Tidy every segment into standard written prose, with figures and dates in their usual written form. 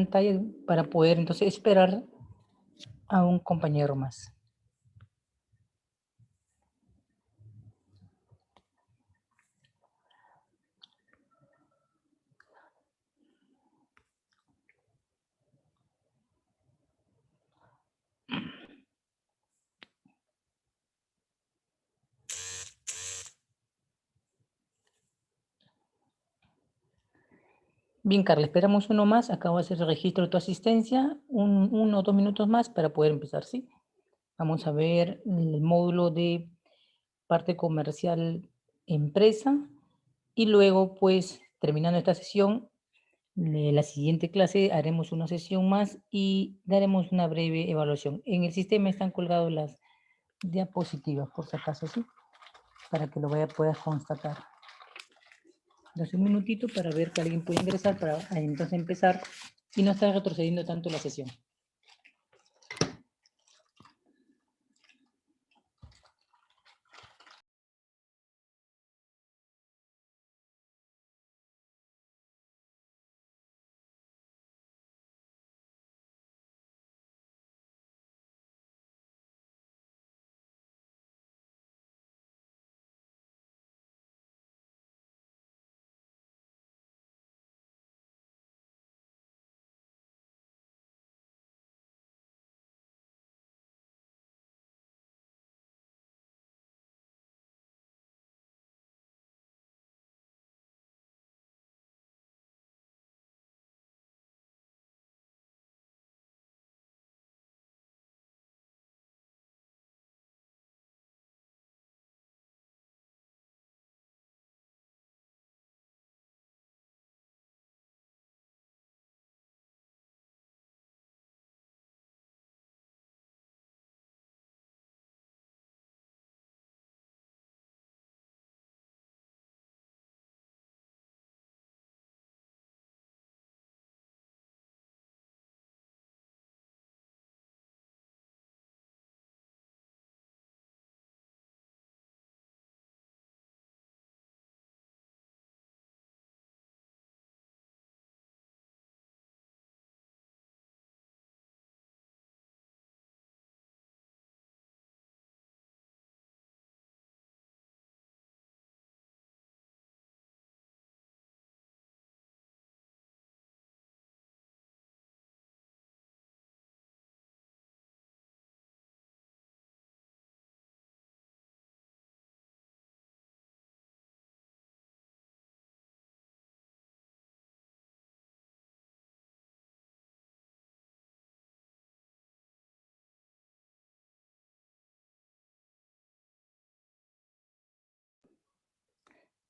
pantalla para poder entonces esperar a un compañero más. Bien, Carla, esperamos uno más. Acabo de hacer el registro de tu asistencia. 1 o 2 minutos más para poder empezar, ¿sí? Vamos a ver el módulo de parte comercial empresa. Y luego, pues, terminando esta sesión, la siguiente clase haremos una sesión más y daremos una breve evaluación. En el sistema están colgadas las diapositivas, por si acaso, ¿sí? Para que lo puedas constatar. Entonces, un minutito para ver que alguien puede ingresar para entonces empezar y no estar retrocediendo tanto la sesión.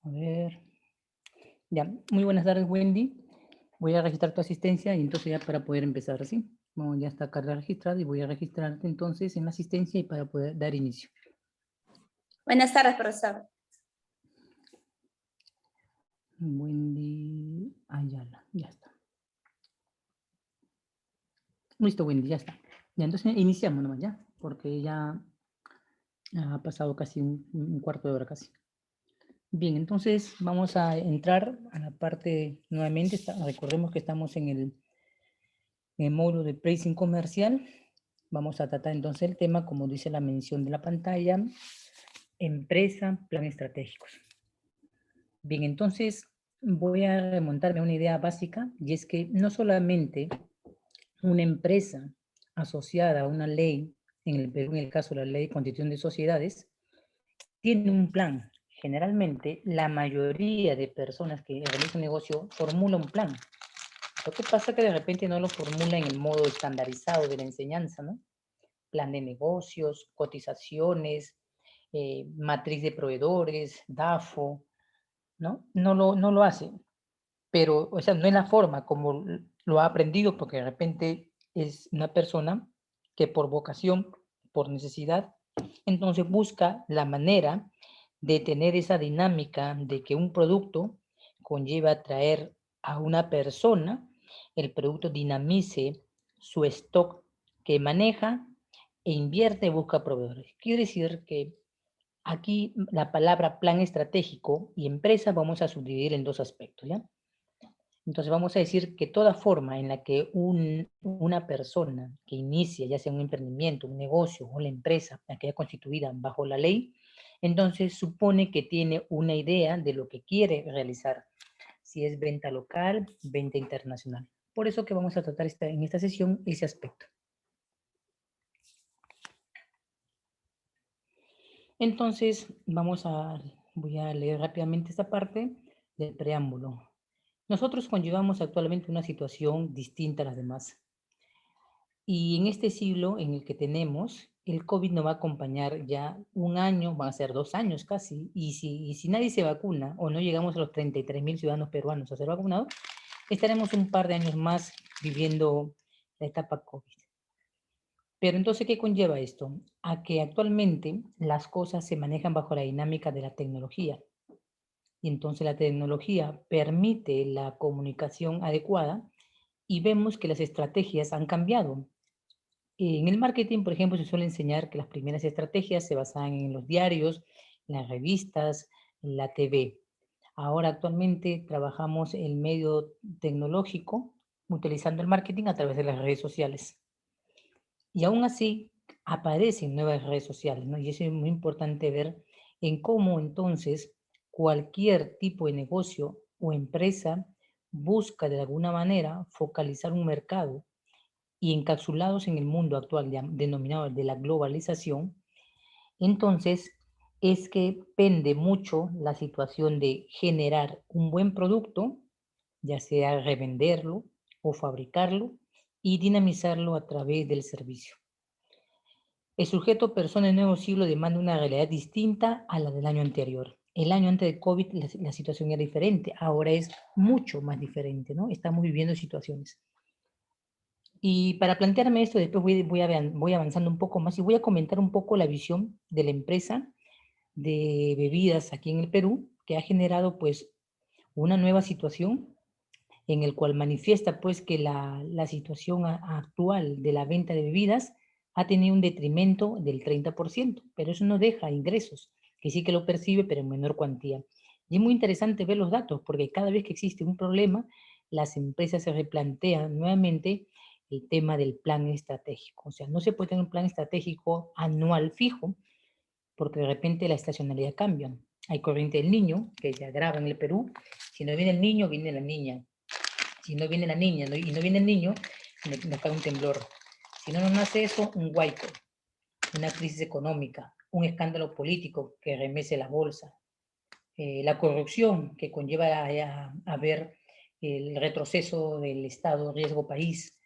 A ver. Ya, muy buenas tardes, Wendy. Voy a registrar tu asistencia y entonces ya para poder empezar, ¿sí? Bueno, ya está Carla registrada y voy a registrarte entonces en la asistencia y para poder dar inicio. Buenas tardes, profesor. Wendy Ayala, ya está. Listo, Wendy, ya está. Ya, entonces iniciamos nomás, ¿ya? Porque ya ha pasado casi un cuarto de hora casi. Bien, entonces vamos a entrar a la parte nuevamente. Recordemos que estamos en el módulo de pricing comercial. Vamos a tratar entonces el tema, como dice la mención de la pantalla, empresa, plan estratégicos. Bien, entonces voy a remontarme a una idea básica y es que no solamente una empresa asociada a una ley, en el Perú en el caso de la ley de constitución de sociedades, tiene un plan. Generalmente la mayoría de personas que realizan un negocio formula un plan. Lo que pasa es que de repente no lo formula en el modo estandarizado de la enseñanza, ¿no? Plan de negocios, cotizaciones, matriz de proveedores, DAFO, ¿no? No lo hace, pero, o sea, no es la forma como lo ha aprendido, porque de repente es una persona que por vocación, por necesidad, entonces busca la manera de tener esa dinámica de que un producto conlleva traer a una persona, el producto dinamice su stock que maneja e invierte, busca proveedores. Quiere decir que aquí la palabra plan estratégico y empresa vamos a subdividir en dos aspectos, ¿ya? Entonces vamos a decir que toda forma en la que una persona que inicia, ya sea un emprendimiento, un negocio o la empresa, la que haya constituida bajo la ley, entonces supone que tiene una idea de lo que quiere realizar, si es venta local, venta internacional. Por eso que vamos a tratar en esta sesión ese aspecto. Entonces, voy a leer rápidamente esta parte del preámbulo. Nosotros conllevamos actualmente una situación distinta a las demás. Y en este siglo en el que tenemos, el COVID nos va a acompañar ya un año, van a ser 2 años casi, y si nadie se vacuna o no llegamos a los 33.000 ciudadanos peruanos a ser vacunados, estaremos un par de años más viviendo la etapa COVID. Pero entonces, ¿qué conlleva esto? A que actualmente las cosas se manejan bajo la dinámica de la tecnología. Y entonces la tecnología permite la comunicación adecuada y vemos que las estrategias han cambiado. En el marketing, por ejemplo, se suele enseñar que las primeras estrategias se basaban en los diarios, en las revistas, en la TV. Ahora actualmente trabajamos el medio tecnológico utilizando el marketing a través de las redes sociales. Y aún así aparecen nuevas redes sociales, ¿no? Y eso es muy importante ver en cómo entonces cualquier tipo de negocio o empresa busca de alguna manera focalizar un mercado y encapsulados en el mundo actual denominado de la globalización, entonces es que pende mucho la situación de generar un buen producto, ya sea revenderlo o fabricarlo y dinamizarlo a través del servicio. El sujeto persona en nuevo siglo demanda una realidad distinta a la del año anterior. El año antes de COVID la situación era diferente, ahora es mucho más diferente, ¿no? Estamos viviendo situaciones. Y para plantearme esto, después voy avanzando un poco más y voy a comentar un poco la visión de la empresa de bebidas aquí en el Perú, que ha generado pues una nueva situación en el cual manifiesta pues que la situación actual de la venta de bebidas ha tenido un detrimento del 30%, pero eso no deja ingresos, que sí que lo percibe, pero en menor cuantía. Y es muy interesante ver los datos, porque cada vez que existe un problema, las empresas se replantean nuevamente el tema del plan estratégico. O sea, no se puede tener un plan estratégico anual fijo, porque de repente la estacionalidad cambia. Hay corriente del niño, que ya graba en el Perú. Si no viene el niño, viene la niña. Si no viene la niña y no viene el niño, nos cae un temblor. Si no nos nace eso, un huaico, una crisis económica, un escándalo político que remece la bolsa, la corrupción que conlleva a ver el retroceso del Estado, riesgo país.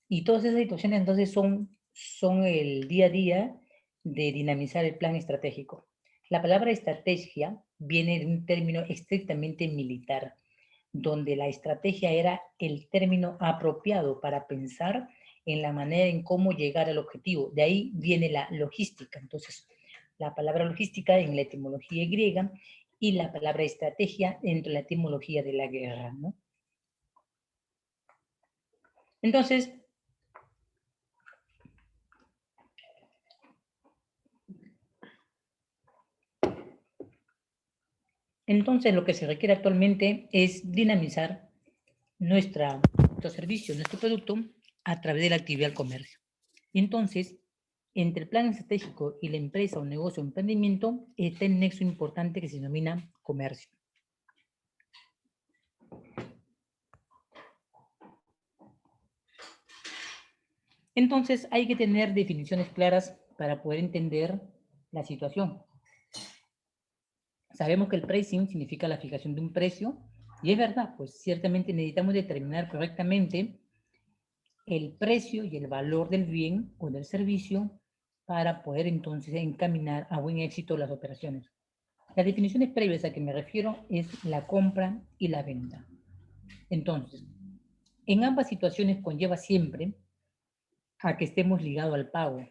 Y todas esas situaciones entonces son el día a día de dinamizar el plan estratégico. La palabra estrategia viene de un término estrictamente militar, donde la estrategia era el término apropiado para pensar en la manera en cómo llegar al objetivo. De ahí viene la logística. Entonces, la palabra logística en la etimología griega y la palabra estrategia dentro de la etimología de la guerra, ¿no? Entonces, lo que se requiere actualmente es dinamizar nuestro servicio, nuestro producto, a través de la actividad del comercio. Entonces, entre el plan estratégico y la empresa o negocio o emprendimiento está el nexo importante que se denomina comercio. Entonces, hay que tener definiciones claras para poder entender la situación. Sabemos que el pricing significa la fijación de un precio, y es verdad, pues ciertamente necesitamos determinar correctamente el precio y el valor del bien o del servicio para poder entonces encaminar a buen éxito las operaciones. Las definiciones previas a que me refiero es la compra y la venta. Entonces, en ambas situaciones conlleva siempre a que estemos ligados al pago,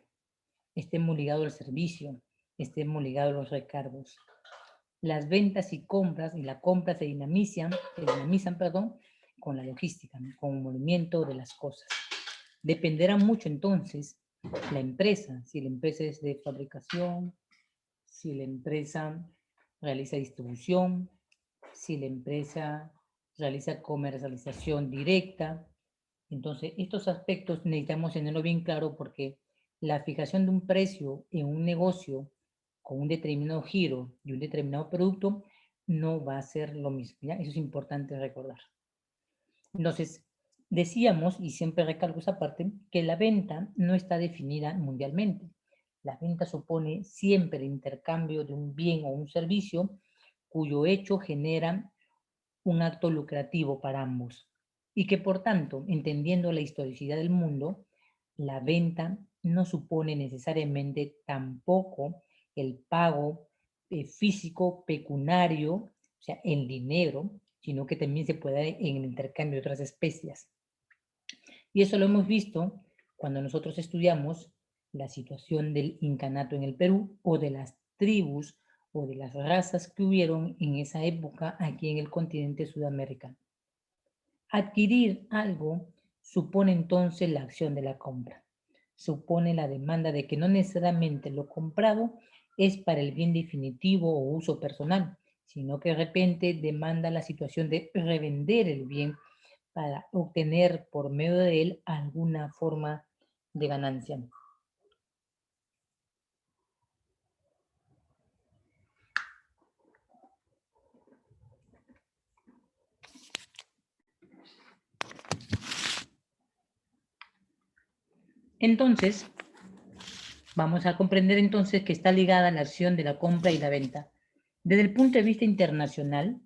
estemos ligados al servicio, estemos ligados a los recargos. Las ventas y compras, y la compra se dinamizan, con la logística, ¿no? Con el movimiento de las cosas. Dependerá mucho entonces la empresa, si la empresa es de fabricación, si la empresa realiza distribución, si la empresa realiza comercialización directa. Entonces, estos aspectos necesitamos tenerlo bien claro porque la fijación de un precio en un negocio con un determinado giro y un determinado producto no va a ser lo mismo, ¿ya? Eso es importante recordar. Entonces, decíamos, y siempre recalco esa parte, que la venta no está definida mundialmente. La venta supone siempre el intercambio de un bien o un servicio cuyo hecho genera un acto lucrativo para ambos. Y que por tanto, entendiendo la historicidad del mundo, la venta no supone necesariamente tampoco el pago físico, pecuniario, o sea, en dinero, sino que también se puede dar en el intercambio de otras especies. Y eso lo hemos visto cuando nosotros estudiamos la situación del incanato en el Perú o de las tribus o de las razas que hubieron en esa época aquí en el continente sudamericano. Adquirir algo supone entonces la acción de la compra. Supone la demanda de que no necesariamente lo comprado es para el bien definitivo o uso personal, sino que de repente demanda la situación de revender el bien para obtener por medio de él alguna forma de ganancia. Entonces, vamos a comprender entonces que está ligada a la acción de la compra y la venta. Desde el punto de vista internacional,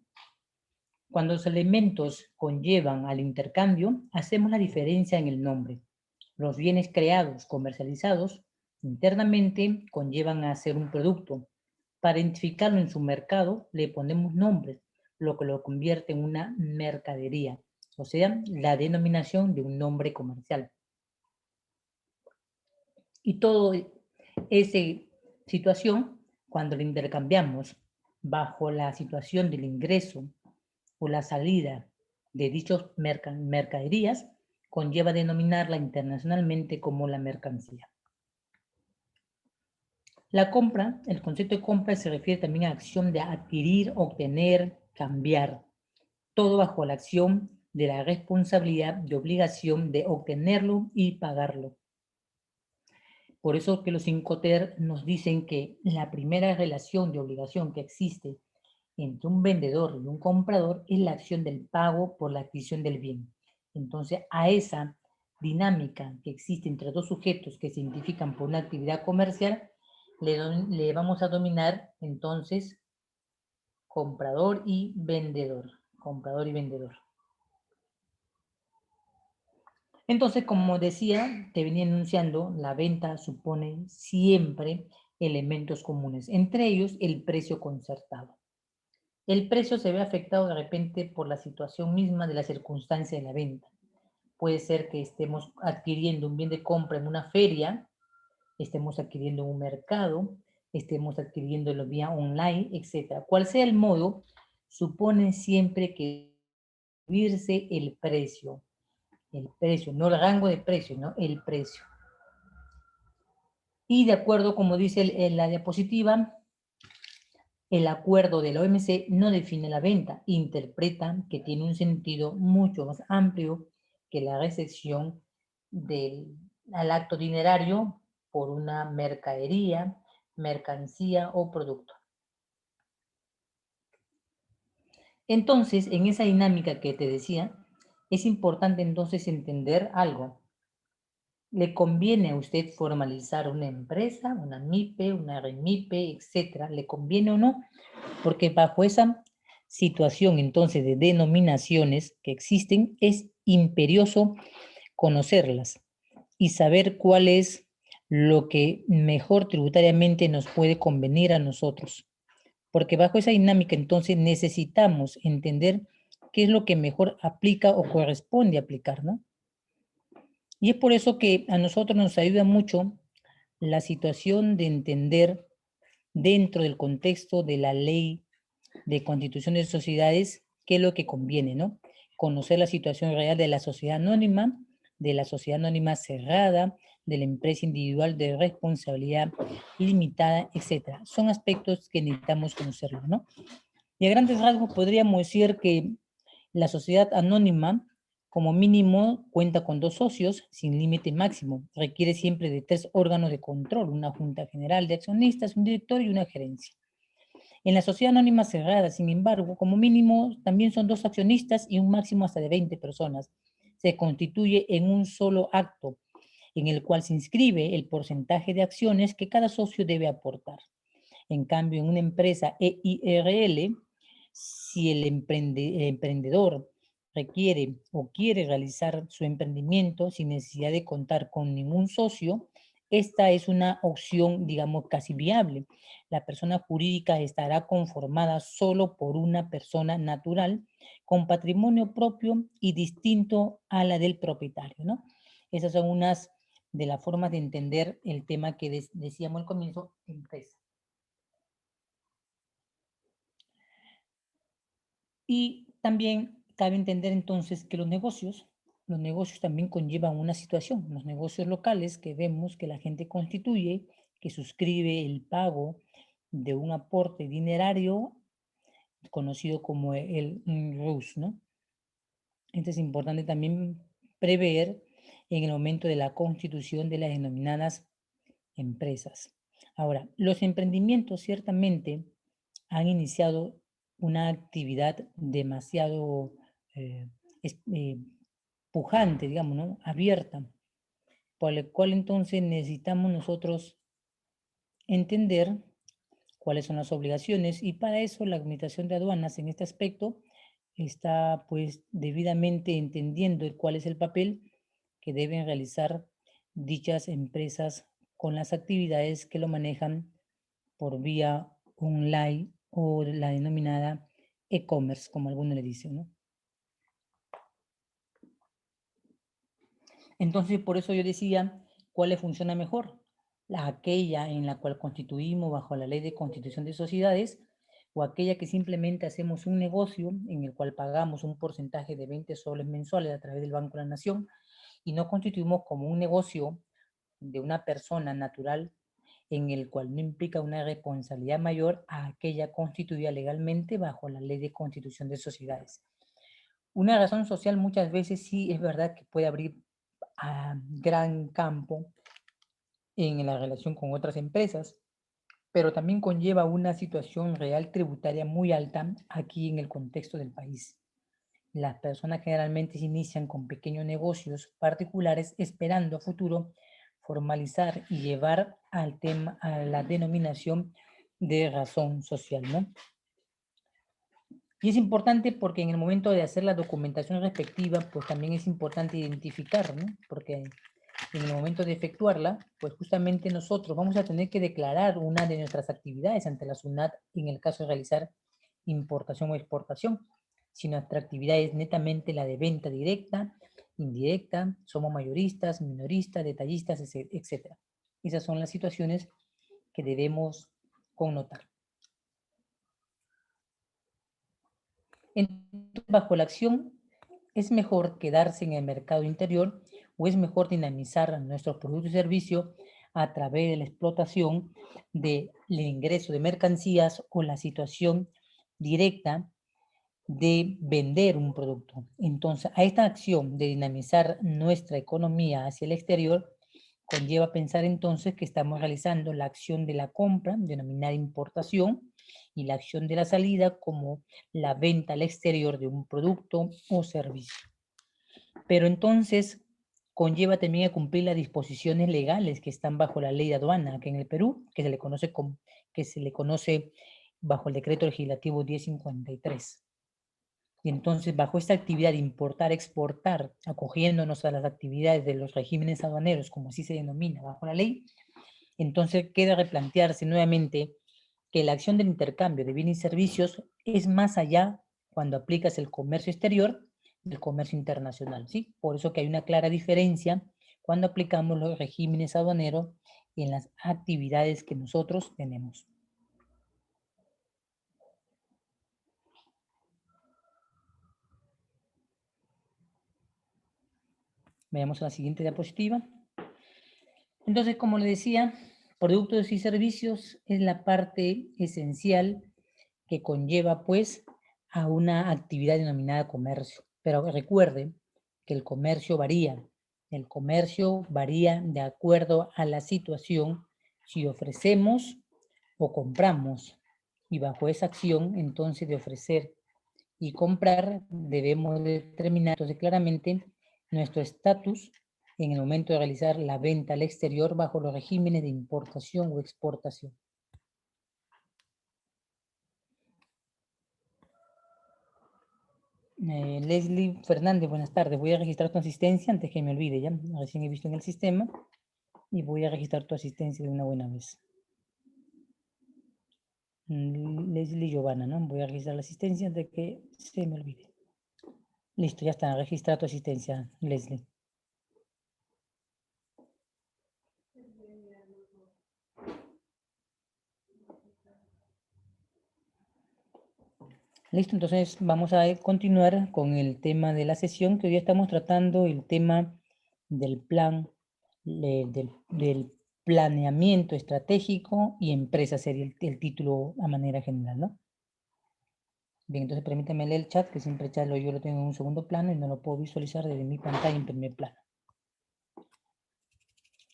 cuando los elementos conllevan al intercambio, hacemos la diferencia en el nombre. Los bienes creados, comercializados, internamente conllevan a hacer un producto. Para identificarlo en su mercado, le ponemos nombres, lo que lo convierte en una mercadería, o sea, la denominación de un nombre comercial. Y todo esa situación, cuando lo intercambiamos bajo la situación del ingreso o la salida de dichas mercaderías, conlleva denominarla internacionalmente como la mercancía. La compra, el concepto de compra se refiere también a la acción de adquirir, obtener, cambiar, todo bajo la acción de la responsabilidad de obligación de obtenerlo y pagarlo. Por eso que los Incoterm nos dicen que la primera relación de obligación que existe entre un vendedor y un comprador es la acción del pago por la adquisición del bien. Entonces, a esa dinámica que existe entre dos sujetos que se identifican por una actividad comercial, le vamos a dominar entonces comprador y vendedor. Comprador y vendedor. Entonces, como decía, te venía enunciando, la venta supone siempre elementos comunes, entre ellos el precio concertado. El precio se ve afectado de repente por la situación misma de la circunstancia de la venta. Puede ser que estemos adquiriendo un bien de compra en una feria, estemos adquiriendo en un mercado, estemos adquiriéndolo vía online, etc. Cual sea el modo, supone siempre que subirse el precio, no el rango de precio, no el precio. Y de acuerdo, como dice en la diapositiva, el acuerdo de la OMC no define la venta, interpreta que tiene un sentido mucho más amplio que la recepción al acto dinerario por una mercadería, mercancía o producto. Entonces, en esa dinámica que te decía, es importante entonces entender algo. ¿Le conviene a usted formalizar una empresa, una MIPE, una REMIPE, etcétera? ¿Le conviene o no? Porque bajo esa situación entonces de denominaciones que existen, es imperioso conocerlas y saber cuál es lo que mejor tributariamente nos puede convenir a nosotros. Porque bajo esa dinámica entonces necesitamos entender qué es lo que mejor aplica o corresponde aplicar, ¿no? Y es por eso que a nosotros nos ayuda mucho la situación de entender dentro del contexto de la ley de constitución de sociedades qué es lo que conviene, ¿no? Conocer la situación real de la sociedad anónima cerrada, de la empresa individual de responsabilidad limitada, etcétera. Son aspectos que necesitamos conocerlos, ¿no? Y a grandes rasgos podríamos decir que La sociedad anónima, como mínimo, cuenta con 2 socios sin límite máximo. Requiere siempre de 3 órganos de control, una junta general de accionistas, un director y una gerencia. En la sociedad anónima cerrada, sin embargo, como mínimo, también son 2 accionistas y un máximo hasta de 20 personas. Se constituye en un solo acto, en el cual se inscribe el porcentaje de acciones que cada socio debe aportar. En cambio, en una empresa EIRL, si el emprendedor requiere o quiere realizar su emprendimiento sin necesidad de contar con ningún socio, esta es una opción, digamos, casi viable. La persona jurídica estará conformada solo por una persona natural con patrimonio propio y distinto a la del propietario, ¿no? Esas son unas de las formas de entender el tema que decíamos al comienzo, empresa. Y también cabe entender entonces que los negocios también conllevan una situación. Los negocios locales que vemos que la gente constituye, que suscribe el pago de un aporte dinerario conocido como el RUS, ¿no? Entonces es importante también prever en el momento de la constitución de las denominadas empresas. Ahora, los emprendimientos ciertamente han iniciado una actividad demasiado eh, pujante, digamos, ¿no? Abierta, por la cual entonces necesitamos nosotros entender cuáles son las obligaciones y para eso la Administración de Aduanas en este aspecto está pues debidamente entendiendo cuál es el papel que deben realizar dichas empresas con las actividades que lo manejan por vía online o la denominada e-commerce, como algunos le dicen, ¿no? Entonces, por eso yo decía, ¿cuál le funciona mejor? Aquella en la cual constituimos bajo la ley de constitución de sociedades o aquella que simplemente hacemos un negocio en el cual pagamos un porcentaje de 20 soles mensuales a través del Banco de la Nación y no constituimos como un negocio de una persona natural en el cual no implica una responsabilidad mayor a aquella constituida legalmente bajo la ley de constitución de sociedades. Una razón social muchas veces sí es verdad que puede abrir a gran campo en la relación con otras empresas, pero también conlleva una situación real tributaria muy alta aquí en el contexto del país. Las personas generalmente se inician con pequeños negocios particulares esperando a futuro formalizar y llevar al tema a la denominación de razón social, ¿no? Y es importante porque en el momento de hacer la documentación respectiva, pues también es importante identificar, ¿no? Porque en el momento de efectuarla, pues justamente nosotros vamos a tener que declarar una de nuestras actividades ante la SUNAT en el caso de realizar importación o exportación. Si nuestra actividad es netamente la de venta directa, indirecta, somos mayoristas, minoristas, detallistas, etc. Esas son las situaciones que debemos connotar. Entonces, bajo la acción, ¿es mejor quedarse en el mercado interior o es mejor dinamizar nuestros productos y servicios a través de la explotación del ingreso de mercancías o la situación directa de vender un producto? Entonces, a esta acción de dinamizar nuestra economía hacia el exterior conlleva pensar entonces que estamos realizando la acción de la compra, denominada importación, y la acción de la salida como la venta al exterior de un producto o servicio. Pero entonces conlleva también a cumplir las disposiciones legales que están bajo la ley de aduana, que en el Perú, que se le conoce bajo el decreto legislativo 1053. Y entonces, bajo esta actividad de importar, exportar, acogiéndonos a las actividades de los regímenes aduaneros, como así se denomina bajo la ley, entonces queda replantearse nuevamente que la acción del intercambio de bienes y servicios es más allá cuando aplicas el comercio exterior del comercio internacional, ¿sí? Por eso que hay una clara diferencia cuando aplicamos los regímenes aduaneros en las actividades que nosotros tenemos. Veamos a la siguiente diapositiva. Entonces, como le decía, productos y servicios es la parte esencial que conlleva, pues, a una actividad denominada comercio. Pero recuerde que el comercio varía. El comercio varía de acuerdo a la situación, si ofrecemos o compramos. Y bajo esa acción, entonces, de ofrecer y comprar, debemos determinar entonces claramente nuestro estatus en el momento de realizar la venta al exterior bajo los regímenes de importación o exportación. Leslie Fernández, buenas tardes. Voy a registrar tu asistencia antes que me olvide, ¿ya? Recién he visto en el sistema y voy a registrar tu asistencia de una buena vez. Leslie Giovanna, ¿no? Voy a registrar la asistencia antes de que se me olvide. Listo, ya está. Registra tu asistencia, Leslie. Listo, entonces vamos a continuar con el tema de la sesión, que hoy estamos tratando el tema del plan, del planeamiento estratégico y empresa, sería el título a manera general, ¿no? Bien, entonces permítame leer el chat, que siempre el chat yo lo tengo en un segundo plano y no lo puedo visualizar desde mi pantalla en primer plano.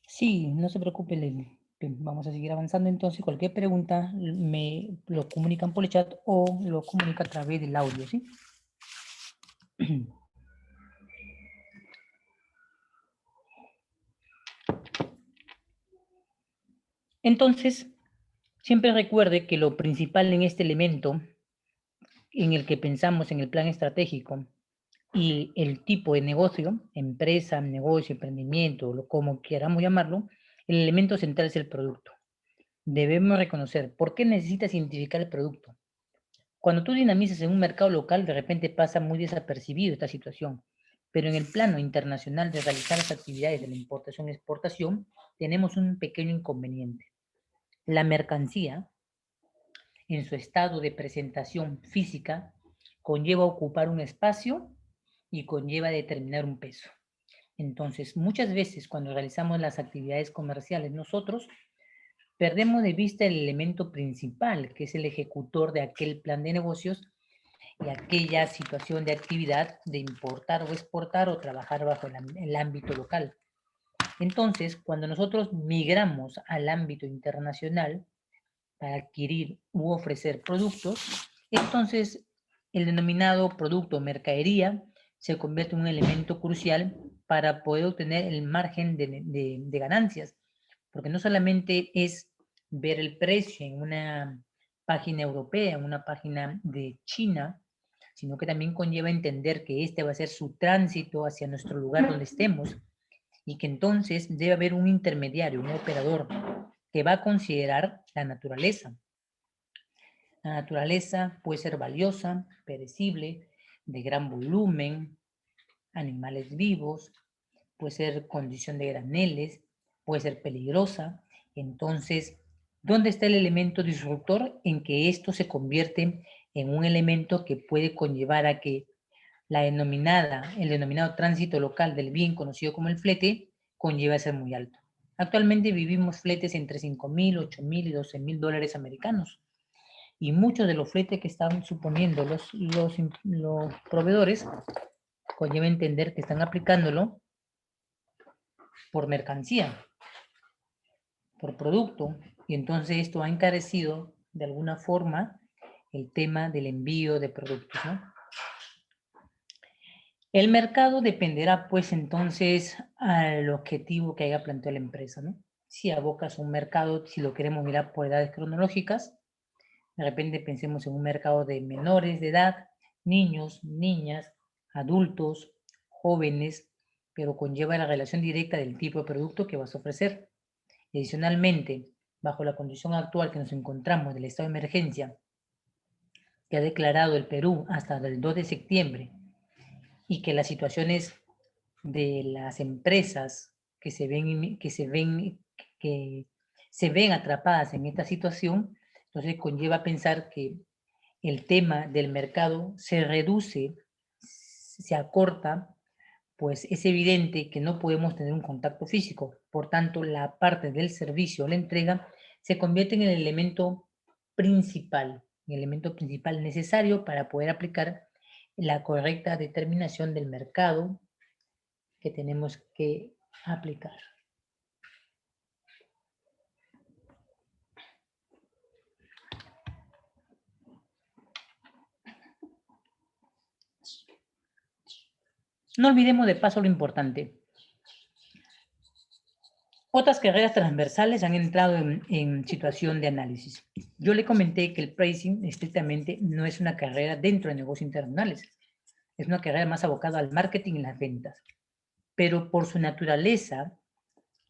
Sí, no se preocupe, Leslie. Bien, vamos a seguir avanzando entonces. Cualquier pregunta me lo comunican por el chat o lo comunica a través del audio, ¿sí? Entonces, siempre recuerde que lo principal en este elemento en el que pensamos en el plan estratégico y el tipo de negocio, empresa, negocio, emprendimiento, como queramos llamarlo, el elemento central es el producto. Debemos reconocer por qué necesitas identificar el producto. Cuando tú dinamizas en un mercado local, de repente pasa muy desapercibido esta situación, pero en el plano internacional de realizar las actividades de la importación y exportación, tenemos un pequeño inconveniente. La mercancía, en su estado de presentación física, conlleva ocupar un espacio y conlleva determinar un peso. Entonces, muchas veces cuando realizamos las actividades comerciales, nosotros perdemos de vista el elemento principal, que es el ejecutor de aquel plan de negocios y aquella situación de actividad de importar o exportar o trabajar bajo el ámbito local. Entonces, cuando nosotros migramos al ámbito internacional para adquirir u ofrecer productos, entonces el denominado producto o mercadería se convierte en un elemento crucial para poder obtener el margen de ganancias, porque no solamente es ver el precio en una página europea, en una página de China, sino que también conlleva entender que este va a ser su tránsito hacia nuestro lugar donde estemos y que entonces debe haber un intermediario, un operador que va a considerar la naturaleza. La naturaleza puede ser valiosa, perecible, de gran volumen, animales vivos, puede ser condición de graneles, puede ser peligrosa. Entonces, ¿dónde está el elemento disruptor? En que esto se convierte en un elemento que puede conllevar a que el denominado tránsito local del bien conocido como el flete conlleva a ser muy alto. Actualmente vivimos fletes entre 5,000, 8,000 y 12,000 dólares americanos. Y muchos de los fletes que están suponiendo los proveedores conlleva entender que están aplicándolo por mercancía, por producto, y entonces esto ha encarecido de alguna forma el tema del envío de productos, ¿no? El mercado dependerá, pues, entonces, al objetivo que haya planteado la empresa, ¿no? Si abocas a un mercado, si lo queremos mirar por edades cronológicas, de repente pensemos en un mercado de menores de edad, niños, niñas, adultos, jóvenes, pero conlleva la relación directa del tipo de producto que vas a ofrecer. Adicionalmente, bajo la condición actual que nos encontramos del estado de emergencia que ha declarado el Perú hasta el 2 de septiembre y que las situaciones de las empresas que se ven atrapadas en esta situación, entonces conlleva a pensar que el tema del mercado se reduce, se acorta, pues es evidente que no podemos tener un contacto físico. Por tanto, la parte del servicio o la entrega se convierte en el elemento principal. el elemento principal necesario para poder aplicar la correcta determinación del mercado que tenemos que aplicar. No olvidemos de paso lo importante. Otras carreras transversales han entrado en situación de análisis. Yo le comenté que el pricing estrictamente no es una carrera dentro de negocios internacionales. Es una carrera más abocada al marketing y las ventas. Pero por su naturaleza,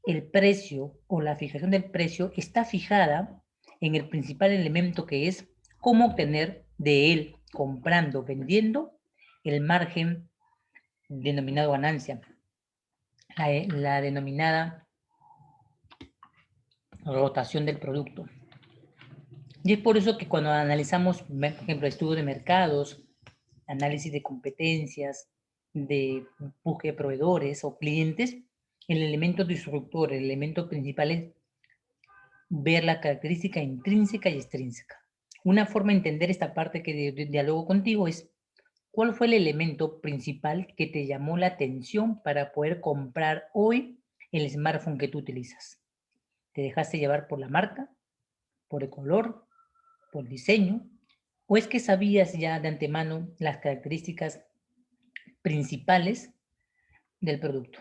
el precio o la fijación del precio está fijada en el principal elemento que es cómo obtener de él, comprando, vendiendo, el margen denominado ganancia, la denominada rotación del producto. Y es por eso que cuando analizamos, por ejemplo, estudios de mercados, análisis de competencias, de búsqueda de proveedores o clientes, el elemento disruptor, el elemento principal es ver la característica intrínseca y extrínseca. Una forma de entender esta parte que dialogo contigo es, ¿cuál fue el elemento principal que te llamó la atención para poder comprar hoy el smartphone que tú utilizas? ¿Te dejaste llevar por la marca, por el color, por el diseño? ¿O es que sabías ya de antemano las características principales del producto?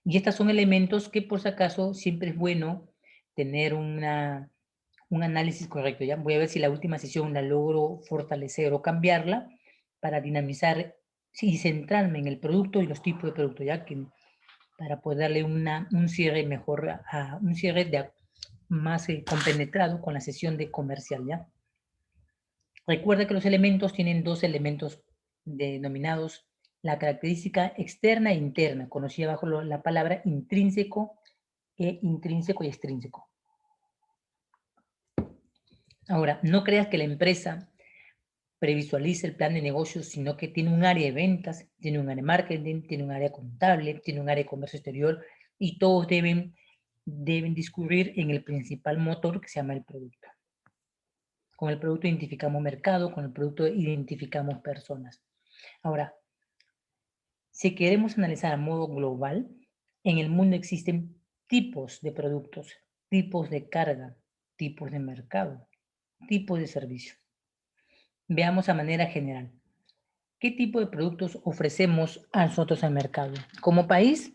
Y estos son elementos que por si acaso siempre es bueno tener un análisis correcto. ¿Ya? Voy a ver si la última sesión la logro fortalecer o cambiarla para dinamizar y centrarme en el producto y los tipos de productos, ya que para poder darle un cierre mejor, un cierre más compenetrado con la sesión de comercial, ¿ya? Recuerda que los elementos tienen dos elementos denominados la característica externa e interna, conocida bajo la palabra intrínseco y extrínseco. Ahora, no creas que la empresa previsualiza el plan de negocios, sino que tiene un área de ventas, tiene un área de marketing, tiene un área contable, tiene un área de comercio exterior, y todos deben discurrir en el principal motor que se llama el producto. Con el producto identificamos mercado, con el producto identificamos personas. Ahora, si queremos analizar a modo global, en el mundo existen tipos de productos, tipos de carga, tipos de mercado, tipos de servicio. Veamos a manera general. ¿Qué tipo de productos ofrecemos a nosotros al mercado? Como país,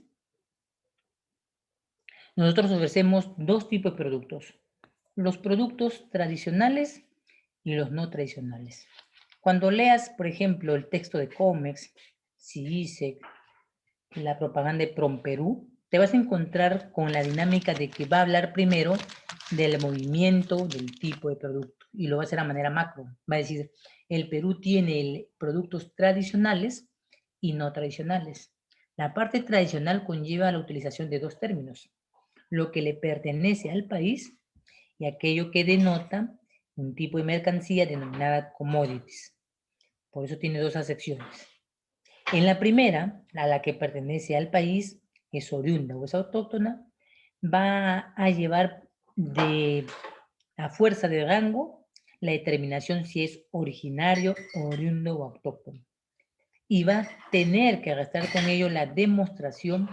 nosotros ofrecemos dos tipos de productos. Los productos tradicionales y los no tradicionales. Cuando leas, por ejemplo, el texto de Comex, CICEC, la propaganda de Promperú, te vas a encontrar con la dinámica de que va a hablar primero del movimiento del tipo de producto y lo va a hacer a manera macro. Va a decir, el Perú tiene productos tradicionales y no tradicionales. La parte tradicional conlleva la utilización de dos términos, lo que le pertenece al país y aquello que denota un tipo de mercancía denominada commodities. Por eso tiene dos acepciones. En la primera, a la que pertenece al país, es oriunda o es autóctona, va a llevar a fuerza de rango la determinación si es originario, oriundo o autóctono. Y va a tener que arrastrar con ello la demostración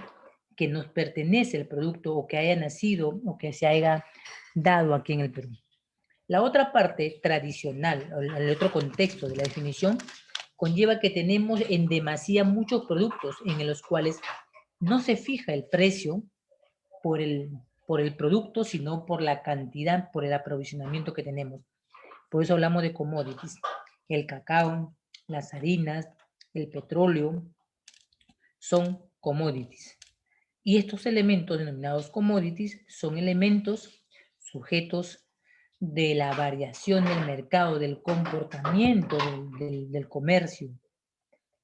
que nos pertenece el producto o que haya nacido o que se haya dado aquí en el Perú. La otra parte tradicional, el otro contexto de la definición, conlleva que tenemos en demasía muchos productos en los cuales no se fija el precio por el producto, sino por la cantidad, por el aprovisionamiento que tenemos. Por eso hablamos de commodities. El cacao, las harinas, el petróleo, son commodities. Y estos elementos denominados commodities son elementos sujetos de la variación del mercado, del comportamiento del comercio.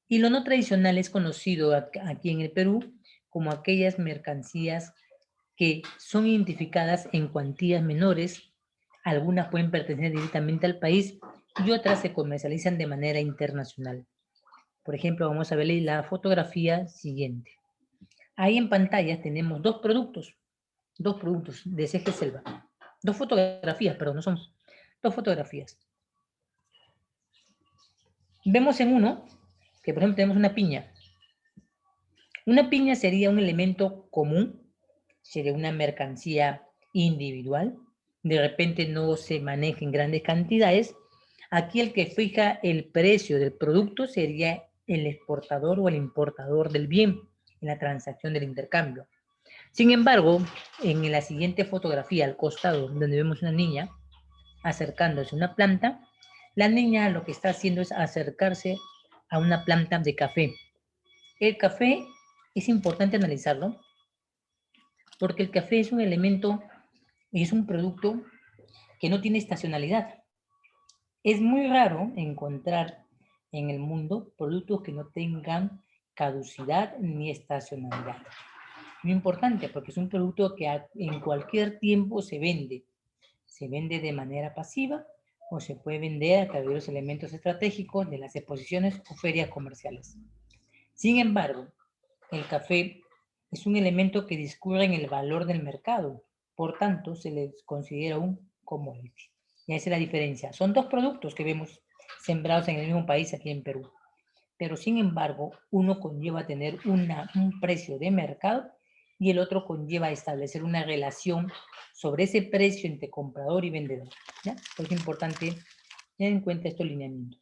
Y lo no tradicional es conocido aquí en el Perú como aquellas mercancías que son identificadas en cuantías menores, algunas pueden pertenecer directamente al país y otras se comercializan de manera internacional. Por ejemplo, vamos a ver la fotografía siguiente. Ahí en pantalla tenemos dos productos de CG Selva. Dos fotografías, perdón, no son dos fotografías. Vemos en uno que, por ejemplo, tenemos una piña. Una piña sería un elemento común, sería una mercancía individual, de repente no se maneja en grandes cantidades. Aquí el que fija el precio del producto sería el exportador o el importador del bien en la transacción del intercambio. Sin embargo, en la siguiente fotografía al costado, donde vemos una niña acercándose a una planta, la niña lo que está haciendo es acercarse a una planta de café. El café es importante analizarlo porque el café es un elemento y es un producto que no tiene estacionalidad. Es muy raro encontrar en el mundo productos que no tengan caducidad ni estacionalidad. Muy importante porque es un producto que en cualquier tiempo se vende. Se vende de manera pasiva o se puede vender a través de los elementos estratégicos de las exposiciones o ferias comerciales. Sin embargo, el café es un elemento que discurre en el valor del mercado, por tanto se les considera un commodity. Y esa es la diferencia. Son dos productos que vemos sembrados en el mismo país aquí en Perú, pero sin embargo uno conlleva a tener un precio de mercado y el otro conlleva a establecer una relación sobre ese precio entre comprador y vendedor. ¿Ya? Pues es importante tener en cuenta estos lineamientos.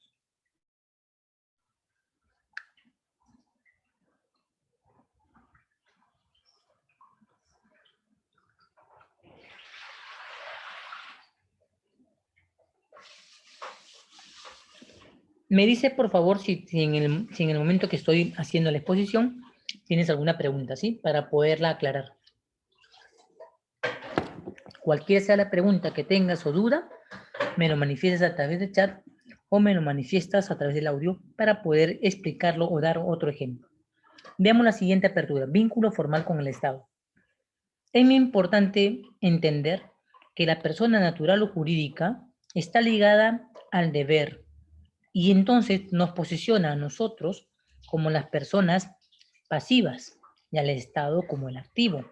Me dice, por favor, si en el momento que estoy haciendo la exposición tienes alguna pregunta, ¿sí? Para poderla aclarar. Cualquiera sea la pregunta que tengas o duda, me lo manifiestas a través de chat o me lo manifiestas a través del audio para poder explicarlo o dar otro ejemplo. Veamos la siguiente apertura, vínculo formal con el Estado. Es muy importante entender que la persona natural o jurídica está ligada al deber, y entonces nos posiciona a nosotros como las personas pasivas y al Estado como el activo.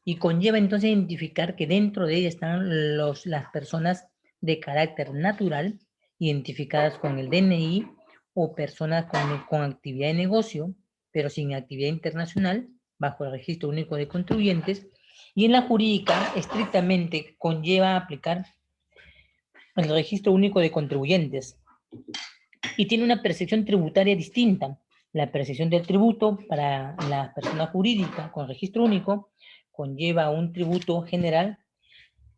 Y conlleva entonces identificar que dentro de ella están las personas de carácter natural, identificadas con el DNI, o personas con actividad de negocio, pero sin actividad internacional, bajo el Registro Único de Contribuyentes. Y en la jurídica, estrictamente, conlleva aplicar el Registro Único de Contribuyentes, y tiene una percepción tributaria distinta. La percepción del tributo para la persona jurídica con registro único conlleva a un tributo general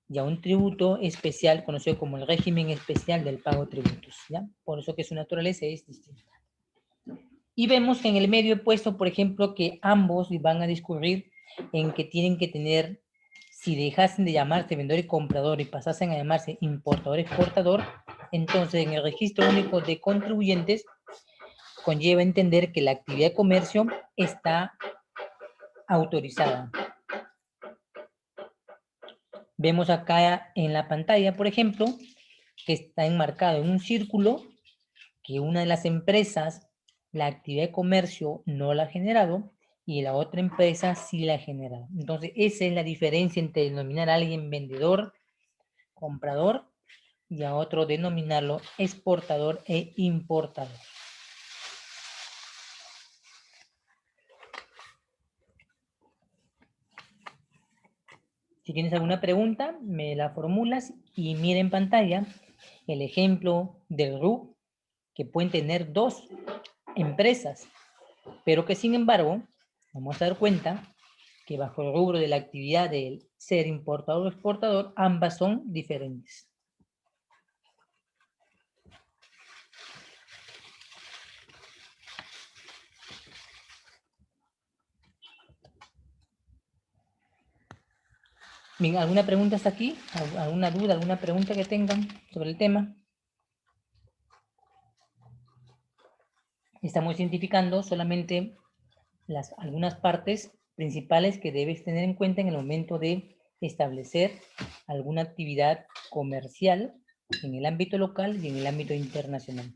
y a un tributo especial conocido como el régimen especial del pago de tributos, ¿ya? Por eso que su naturaleza es distinta. Y vemos que en el medio he puesto, por ejemplo, que ambos van a discurrir en que tienen que tener, si dejasen de llamarse vendedor y comprador y pasasen a llamarse importador-exportador, entonces en el registro único de contribuyentes conlleva entender que la actividad de comercio está autorizada. Vemos acá en la pantalla, por ejemplo, que está enmarcado en un círculo que una de las empresas, la actividad de comercio no la ha generado y la otra empresa sí la ha generado. Entonces, esa es la diferencia entre denominar a alguien vendedor, comprador, y a otro denominarlo exportador e importador. Si tienes alguna pregunta, me la formulas y mira en pantalla el ejemplo del RU, que pueden tener dos empresas, pero que sin embargo, vamos a dar cuenta que bajo el rubro de la actividad del ser importador o exportador, ambas son diferentes. Bien, ¿alguna pregunta hasta aquí? ¿Alguna duda, alguna pregunta que tengan sobre el tema? Estamos identificando solamente algunas partes principales que debes tener en cuenta en el momento de establecer alguna actividad comercial en el ámbito local y en el ámbito internacional.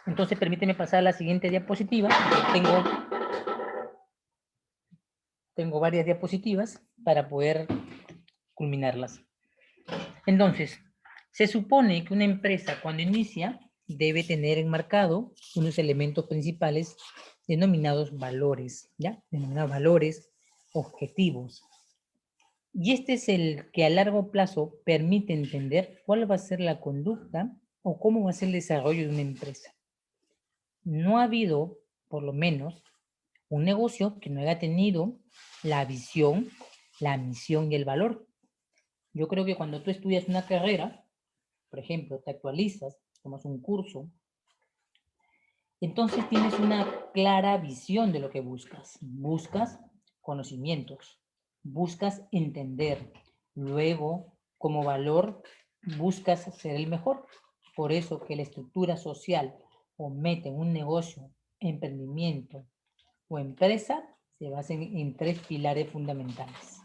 Entonces, permíteme pasar a la siguiente diapositiva. Tengo varias diapositivas para poder culminarlas. Entonces, se supone que una empresa cuando inicia debe tener enmarcado unos elementos principales denominados valores, ¿ya? Denominados valores objetivos. Y este es el que a largo plazo permite entender cuál va a ser la conducta o cómo va a ser el desarrollo de una empresa. No ha habido, por lo menos, un negocio que no haya tenido la visión, la misión y el valor. Yo creo que cuando tú estudias una carrera, por ejemplo, te actualizas, tomas un curso, entonces tienes una clara visión de lo que buscas. Buscas conocimientos, buscas entender. Luego, como valor, buscas ser el mejor. Por eso que la estructura social o meta en un negocio, emprendimiento o empresa se basa en tres pilares fundamentales: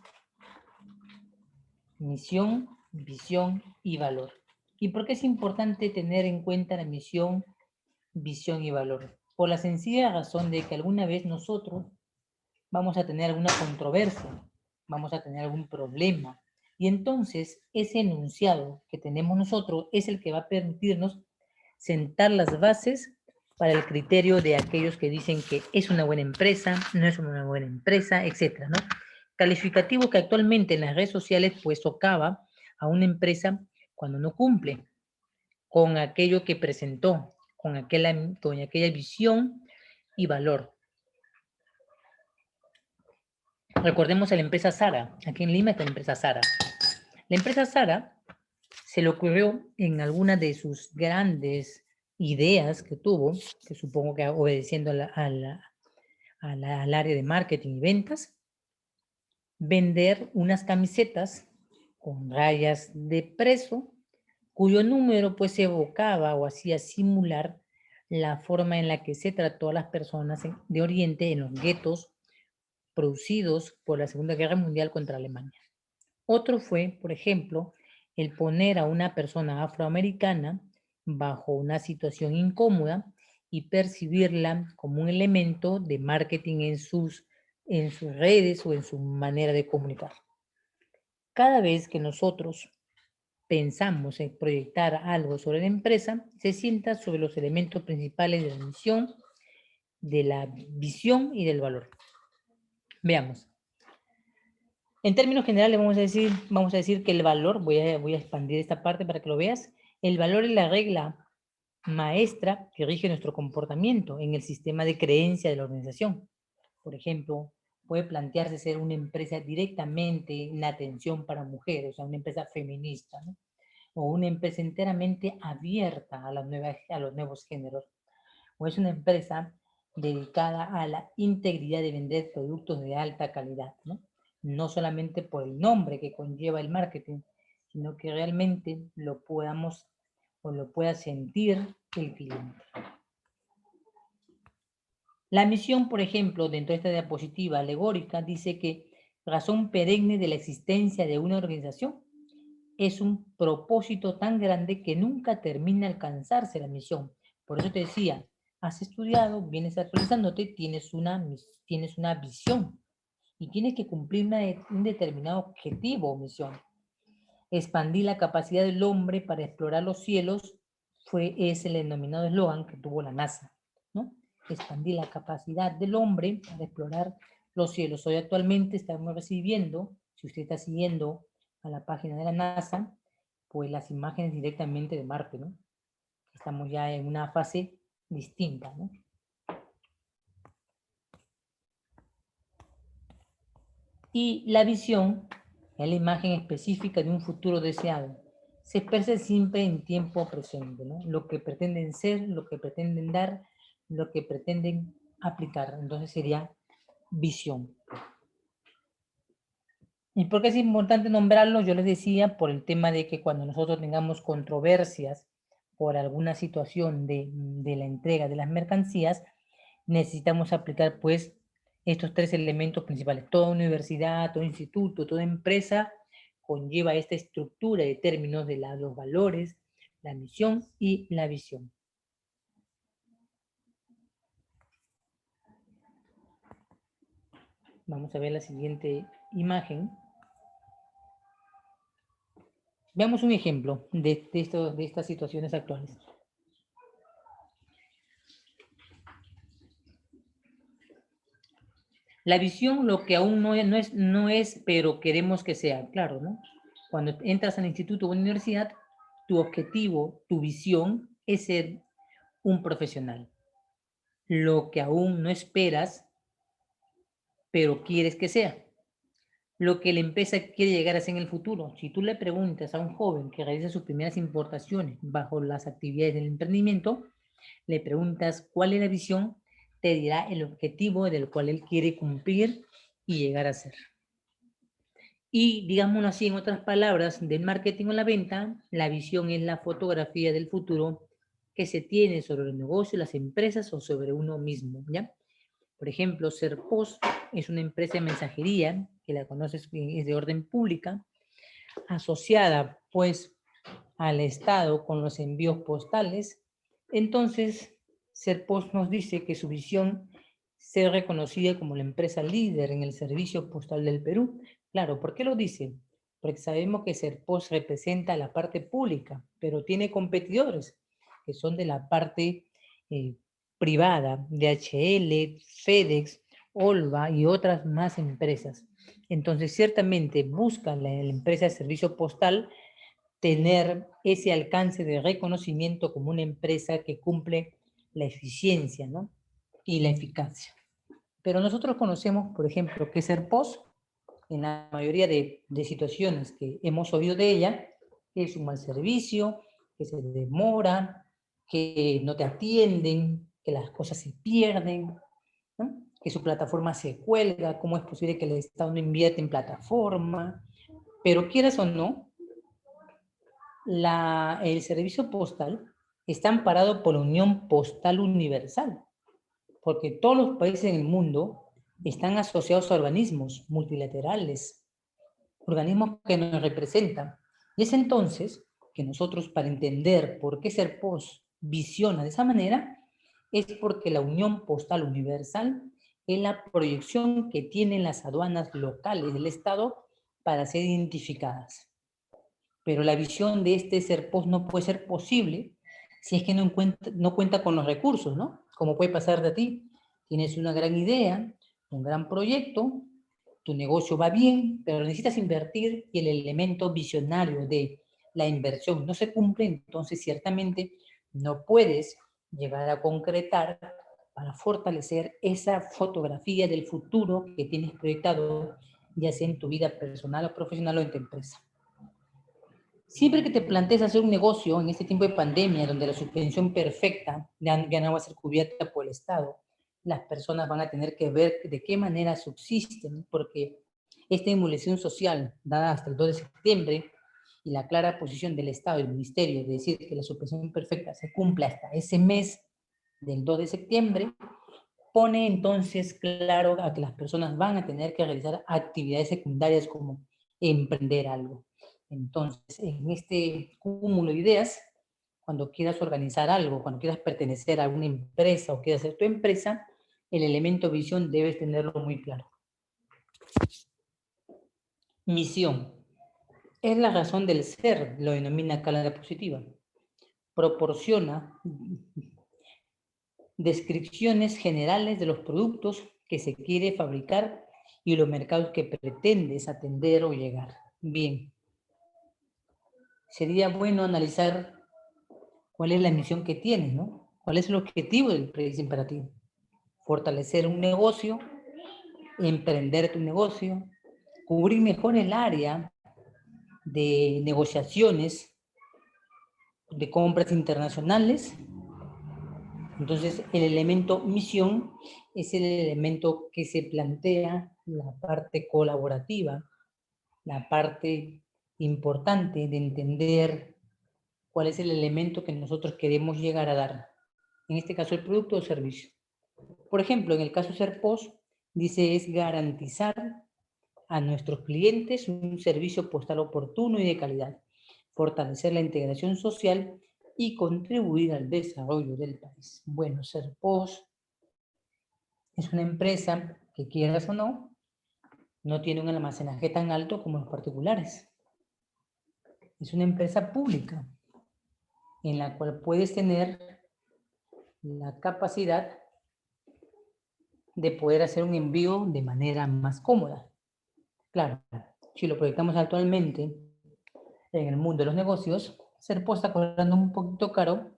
misión, visión y valor. ¿Y por qué es importante tener en cuenta la misión, visión y valor? Por la sencilla razón de que alguna vez nosotros vamos a tener alguna controversia, vamos a tener algún problema, y entonces ese enunciado que tenemos nosotros es el que va a permitirnos sentar las bases para el criterio de aquellos que dicen que es una buena empresa, no es una buena empresa, etcétera, ¿no? Calificativo que actualmente en las redes sociales pues socava a una empresa cuando no cumple con aquello que presentó, con aquella visión y valor. Recordemos a la empresa Zara. Aquí en Lima está la empresa Zara. La empresa Zara se le ocurrió en alguna de sus grandes ideas que tuvo, que supongo que obedeciendo al área de marketing y ventas, vender unas camisetas con rayas de preso, cuyo número pues evocaba o hacía simular la forma en la que se trató a las personas de Oriente en los guetos producidos por la Segunda Guerra Mundial contra Alemania. Otro fue, por ejemplo, el poner a una persona afroamericana bajo una situación incómoda y percibirla como un elemento de marketing en sus redes o en su manera de comunicar. Cada vez que nosotros pensamos en proyectar algo sobre la empresa, se sienta sobre los elementos principales de la misión, de la visión y del valor. Veamos. En términos generales vamos a decir que el valor, voy a expandir esta parte para que lo veas, el valor es la regla maestra que rige nuestro comportamiento en el sistema de creencia de la organización. Por ejemplo, puede plantearse ser una empresa directamente en atención para mujeres, o sea, una empresa feminista, ¿no? O una empresa enteramente abierta a los nuevos géneros, o es una empresa dedicada a la integridad de vender productos de alta calidad, ¿no? No solamente por el nombre que conlleva el marketing, sino que realmente lo podamos o lo pueda sentir el cliente. La misión, por ejemplo, dentro de esta diapositiva alegórica, dice que razón perenne de la existencia de una organización es un propósito tan grande que nunca termina de alcanzarse la misión. Por eso te decía, has estudiado, vienes actualizándote, tienes una visión y tienes que cumplir un determinado objetivo o misión. Expandir la capacidad del hombre para explorar los cielos es el denominado eslogan que tuvo la NASA, ¿no? Expandir la capacidad del hombre para explorar los cielos. Hoy actualmente estamos recibiendo, si usted está siguiendo a la página de la NASA, pues las imágenes directamente de Marte, ¿no? Estamos ya en una fase distinta, ¿no? Y la visión es la imagen específica de un futuro deseado. Se expresa siempre en tiempo presente, ¿no? Lo que pretenden ser, lo que pretenden dar, lo que pretenden aplicar. Entonces sería visión. ¿Y por qué es importante nombrarlo? Yo les decía por el tema de que cuando nosotros tengamos controversias por alguna situación de la entrega de las mercancías, necesitamos aplicar pues estos tres elementos principales. Toda universidad, todo instituto, toda empresa conlleva esta estructura de términos de los valores, la misión y la visión. Vamos a ver la siguiente imagen. Veamos un ejemplo de estas situaciones actuales. La visión, lo que aún no es, pero queremos que sea, claro, ¿no? Cuando entras al instituto o universidad, tu objetivo, tu visión es ser un profesional. Lo que aún no esperas, pero quieres que sea. Lo que la empresa quiere llegar a ser en el futuro. Si tú le preguntas a un joven que realiza sus primeras importaciones bajo las actividades del emprendimiento, le preguntas cuál es la visión, te dirá el objetivo del cual él quiere cumplir y llegar a ser. Y digámoslo así, en otras palabras, del marketing o la venta, la visión es la fotografía del futuro que se tiene sobre el negocio, las empresas o sobre uno mismo, ¿ya? Por ejemplo, Serpos es una empresa de mensajería, que la conoces, es de orden pública, asociada pues al Estado con los envíos postales. Entonces, Serpos nos dice que su visión ser reconocida como la empresa líder en el servicio postal del Perú. Claro, ¿por qué lo dice? Porque sabemos que Serpos representa la parte pública, pero tiene competidores que son de la parte privada, DHL, FedEx, Olva y otras más empresas. Entonces, ciertamente busca la empresa de servicio postal tener ese alcance de reconocimiento como una empresa que cumple la eficiencia, ¿no? Y la eficacia. Pero nosotros conocemos, por ejemplo, que Serpos, en la mayoría de situaciones que hemos oído de ella, es un mal servicio, que se demora, que no te atienden, que las cosas se pierden, ¿no? Que su plataforma se cuelga, cómo es posible que el Estado no invierte en plataforma, pero quieras o no, el servicio postal está amparado por la Unión Postal Universal, porque todos los países en el mundo están asociados a organismos multilaterales, organismos que nos representan. Y es entonces que nosotros, para entender por qué Serpos visiona de esa manera, es porque la Unión Postal Universal es la proyección que tienen las aduanas locales del Estado para ser identificadas. Pero la visión de este Serpos no puede ser posible si es que no cuenta con los recursos, ¿no? Como puede pasar de ti. Tienes una gran idea, un gran proyecto, tu negocio va bien, pero necesitas invertir y el elemento visionario de la inversión no se cumple, entonces ciertamente no puedes llegar a concretar para fortalecer esa fotografía del futuro que tienes proyectado, ya sea en tu vida personal o profesional o en tu empresa. Siempre que te plantees hacer un negocio en este tiempo de pandemia, donde la suspensión perfecta ya no va a ser cubierta por el Estado, las personas van a tener que ver de qué manera subsisten, porque esta inmunización social dada hasta el 2 de septiembre y la clara posición del Estado y del Ministerio de decir que la suspensión perfecta se cumple hasta ese mes del 2 de septiembre, pone entonces claro a que las personas van a tener que realizar actividades secundarias como emprender algo. Entonces, en este cúmulo de ideas, cuando quieras organizar algo, cuando quieras pertenecer a alguna empresa o quieras hacer tu empresa, el elemento visión debes tenerlo muy claro. Misión. Es la razón del ser, lo denomina acá la diapositiva. Proporciona descripciones generales de los productos que se quiere fabricar y los mercados que pretendes atender o llegar. Bien. Sería bueno analizar cuál es la misión que tienes, ¿no? ¿Cuál es el objetivo del Predicen para ti? Fortalecer un negocio, emprender tu negocio, cubrir mejor el área de negociaciones, de compras internacionales. Entonces, el elemento misión es el elemento que se plantea la parte colaborativa, la parte importante de entender cuál es el elemento que nosotros queremos llegar a dar. En este caso, el producto o servicio. Por ejemplo, en el caso Serpos, dice es garantizar a nuestros clientes un servicio postal oportuno y de calidad, fortalecer la integración social y contribuir al desarrollo del país. Bueno, Serpos es una empresa que, quieras o no, no tiene un almacenaje tan alto como los particulares. Es una empresa pública en la cual puedes tener la capacidad de poder hacer un envío de manera más cómoda. Claro, si lo proyectamos actualmente en el mundo de los negocios, Serpo está cobrando un poquito caro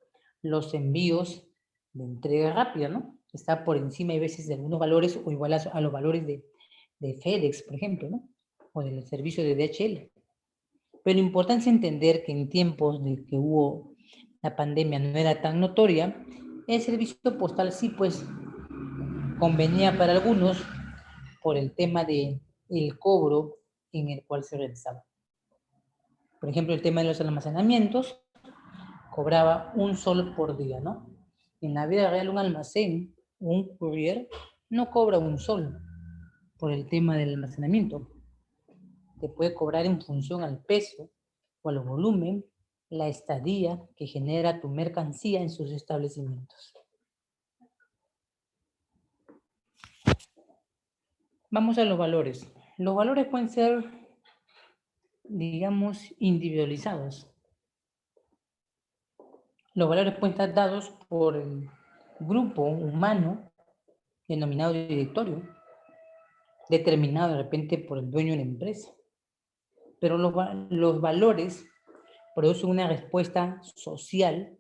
los envíos de entrega rápida, ¿no? Está por encima, hay veces, de algunos valores o igual a los valores de FedEx, por ejemplo, ¿no? O del servicio de DHL. Pero lo importante es entender que en tiempos de que hubo la pandemia no era tan notoria, el servicio postal sí, pues, convenía para algunos por el tema de el cobro en el cual se realizaba. Por ejemplo, el tema de los almacenamientos, cobraba un sol por día, ¿no? En la vida real, un almacén, un courier, no cobra un sol por el tema del almacenamiento. Te puede cobrar en función al peso o al volumen, la estadía que genera tu mercancía en sus establecimientos. Vamos a los valores. Los valores pueden ser, digamos, individualizados. Los valores pueden estar dados por el grupo humano denominado directorio, determinado de repente por el dueño de la empresa. Pero los valores producen una respuesta social